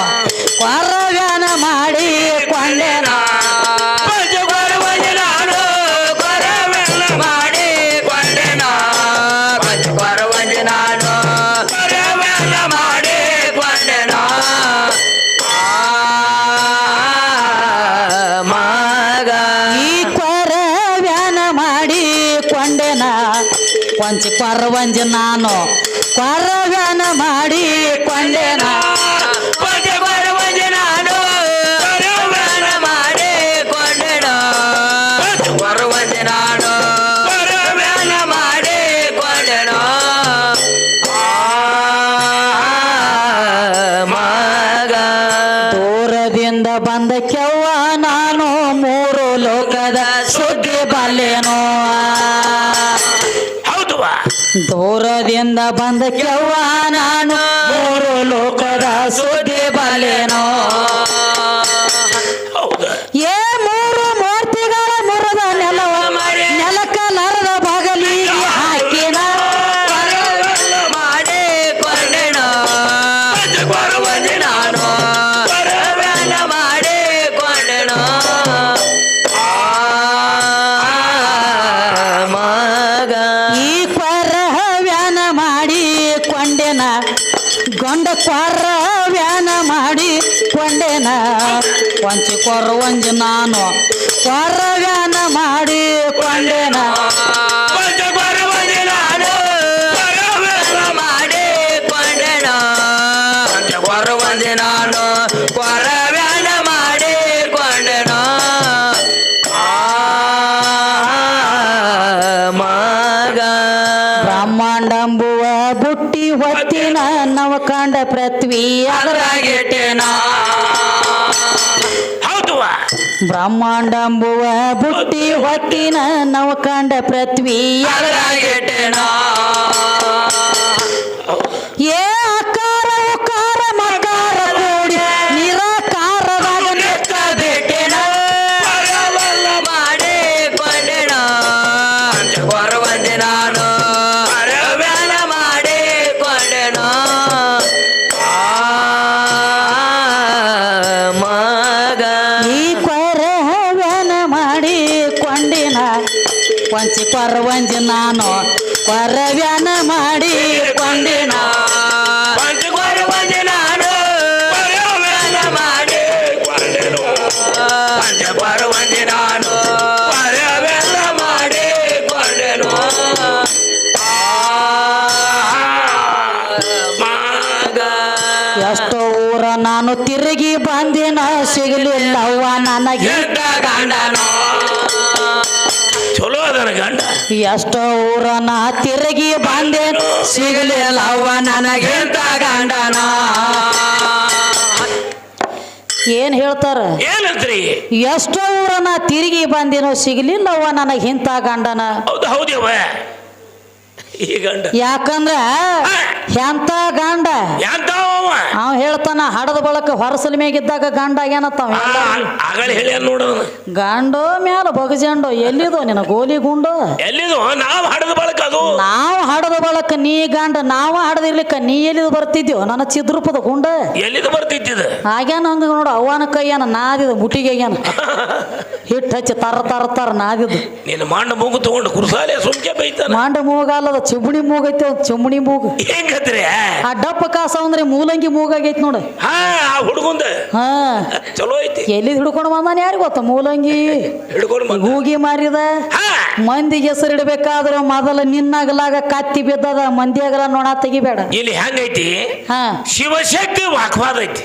A: ಕೊರವ್ಯಾನ ಮಾಡಿಕೊಂಡೆನ ಕೊಂಚ ಕೊರವಂಜ ನಾನು ಕೊರವ್ಯಾನ ಮಾಡಿಕೊಂಡೆನ ದೂರದಿಂದ ಬಂದ ಕೆವ್ವ ನಾನು ಮೂರು ಲೋಕದ ಸುದ್ದಿ ಬಲ್ಲೆನೋ ದೂರದಿಂದ ಬಂದ ಕೆವ್ವ ನಾನು ಮೂರು ಲೋಕದ ಸುದ್ದಿ ಬಲ್ಲೆನೋ ಏ ಮೂರು ಮೂರ್ತಿಗಳ ಮುರದ ನೆಲವ ನೆಲಕಲರದ ಬಗಲಿಗೆ ಹಾಕಿನ ಗೊಂಡ ಕೊರವ್ಯಾನ ಮಾಡಿಕೊಂಡೆನ ಕೊಂಚ ಕೊರವಂಜ ನಾನು ಕೊರವ್ಯಾನ ಮಾಡಿಕೊಂಡೆನ ಬ್ರಹ್ಮಾಂಡಂಬುವ ಬುಟ್ಟಿ ಹೊತ್ತಿನ ನವಕಾಂಡ ಪೃಥ್ವಿ ಅದರಾಗೆಟ್ಟೆನ ಬ್ರಹ್ಮಾಂಡಂಬುವ ಬುಟ್ಟಿ ಹೊತ್ತಿನ ನವಕಾಂಡ ಪೃಥ್ವಿ ಅದರಾಗೆಟ್ಟೆನ ಏ ಅಕಾರ ಉಕಾರ ಮಕಾರ ಕೂಡಿ ನಿರಾಕಾರದಾಗ ನೆಕ್ಕ ಬೆಟ್ಟೆನ ಕೊಂಚ ಕೊರವಂಜ ನಾನು ಕೊರವ್ಯಾನ ಮಾಡಿಕೊಂಡೆನ ಎಷ್ಟೋ ಊರ ನಾನು ತಿರುಗಿ ಬಂದಿನ ಸಿಗಲಿಲ್ಲವ್ವ ನನಗೆ ಗಂಡನೋ
B: ಚಲೋ ಅದನ ಗಂಡ
A: ಎಷ್ಟೋ ಊರ ನಾ ತಿರುಗಿ ಬಂದೇನು ಸಿಗಲಿಲ್ಲವ್ವ ನನಗಿಂತ ಗಂಡನ ಏನ್ ಹೇಳ್ತಾರ
B: ಏನಂತ್ರಿ
A: ಎಷ್ಟೋ ಊರ ನಾ ತಿರುಗಿ ಬಂದೇನೋ ಸಿಗಲಿಲ್ಲವ್ವ ನನಗಿಂತ ಗಂಡನ
B: ಹೌದು ಹೌದವ ಈ ಗಂಡ
A: ಯಾಕಂದ್ರ ಎಂತ ಗಂಡ ಅವ ಹೇಳ್ತಾನ ಹಡದ ಬಳಕ ಹೊರಸಲ ಮ್ಯಾಗಿದ್ದಾಗ ಗಂಡ ಆಗ್ಯಾನತ್ತಾವ
B: ನೋಡ
A: ಗಂಡು ಮ್ಯಾಲ ಬಗಜಂಡು ಎಲ್ಲಿದು ನಿನ್ನ ಗೋಲಿ ಗುಂಡು
B: ಎಲ್ಲಿದು ನಾವು ಹಡದ ಬಳಕ ಅದು
A: ನಾವು ಹಡದ ಬಳಕ ನೀ ಗಂಡ ನಾವು ಹಡದಿರ್ಲಿಕ್ಕ ನೀ ಎಲ್ಲಿದು ಬರ್ತಿದ್ಯೋ ನನ್ನ ಚಿದ್ರೂಪದ ಗುಂಡ
B: ಎಲ್ಲಿದು ಬರ್ತಿದ್ದ
A: ಆಗ್ಯಾನ ಹಂಗ ನೋಡು ಅವನ ಕೈಯಾನ ನಾದಿದ ಮುಟಿಗೆ ಆಗ್ಯಾನ ಹಿಟ್ಟು ಹಚ್ಚಿ ತರ ನಾದಿದ್ದು
B: ನೀನು ಮಾಂಡ ಮೂಗು ತಗೊಂಡು ಕುರ್ಸಾಲೆ ಸುಮ್ಕೆ ಬೈತಾನ
A: ಮಾಂಡ ಮೂಗಲ್ಲದ ಚಿಮ್ಮಣಿ ಮೂಗೈತಿ ಚಿಮ್ಮಣಿ ಮೂಗು
B: ಹೆಂಗತ್ರಿ
A: ಆ ಡಪ್ಪ ಕಾಸ ಅಂದ್ರೆ ಮೂಲಂಗಿ ಮೂಗಾಗೈತಿ ನೋಡು
B: ಹುಡುಗಂದ
A: ಹಾ
B: ಚಲೋ ಐತಿ
A: ಎಲ್ಲಿ ಹಿಡ್ಕೊಂಡು ಬಂದಾನ ಯಾರಿಗ ಗೊತ್ತ ಮೂಲಂಗಿ
B: ಹಿಡ್ಕೊಂಡು
A: ಹೂಗಿ ಮಾರಿದ ಮಂದಿಗೆ ಹೆಸರಿಡ್ಬೇಕಾದ್ರೆ ಮೊದಲ ನಿನ್ನಗಲಾಗ ಕತ್ತಿ ಬಿದ್ದದ ಮಂದಿಯಾಗಲ ನೋಡ ತೆಗಿಬೇಡ
B: ಇಲ್ಲಿ ಹೆಂಗೈತಿ ಶಿವಶಕ್ತಿ ವಾಕ್ವಾದ ಐತಿ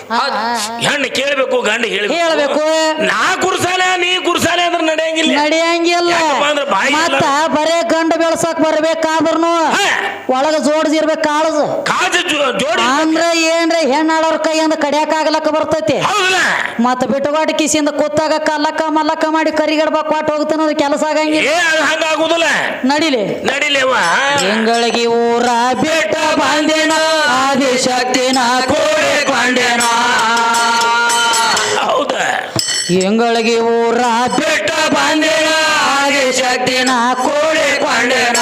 B: ಹೆಣ್ಣು ಕೇಳ್ಬೇಕು ಗಂಡ ಹೇಳ್ಬೇಕು ನಾ ಕುರ್ಸಾಲೆ ನೀ ಕುರ್ಸಾಲೆ ಅಂದ್ರೆ ನಡೆಯಂಗಿಲ್ಲ
A: ಮತ್ತ ಬರೇ ಗಂಡ ಬೆಳೆಸ ಕಳ್ಸಕ್ ಬರ್ಬೇಕಾದ್ರೂ ಒಳಗ ಜೋಡ್ಸಿರ್ಬೇಕು ಕಾಳಜ
B: ಜೋಡಿ
A: ಅಂದ್ರ ಏನ್ರಿ ಹೆಣ್ಣಾಳವ್ರ ಕೈಯಿಂದ ಕಡಿಯಾಕ ಆಗ್ಲಕ್ಕ ಬರ್ತೈತಿ
B: ಹೌದಲ್ಲ
A: ಮತ್ತ ಬಿಟ್ಟುಗಾಟ ಕಿಸಿಯಿಂದ ಕೂತಾಗ ಕಲ್ಲಕ್ಕ ಮಲ್ಲಕ್ಕ ಮಾಡಿ ಕರಿಗಡ್ಬ ಕೊಟ್ಟು ಹೋಗ್ತಾನ ಅದು ಕೆಲಸ ಆಗಂಗಿಲ್ಲ
B: ಹಂಗಾಗುದಿಲ್ಲ
A: ನಡಿಲಿ
B: ನಡಿಲೇವ
A: ಎಂಗಳಿಗೆ ಊರ
C: ಬೆಟ್ಟ ಬಂದೇನ ಆದಿಶಕ್ತಿನ ಕೋಡಿಕೊಂಡೇನ
B: ಹೌದ
A: ಎಂಗಳಿಗೆ ಊರ
C: ಬೆಟ್ಟ ಬಂದೇನ ಆದಿಶಕ್ತಿನ ಕೋಡಿಕೊಂಡೇನ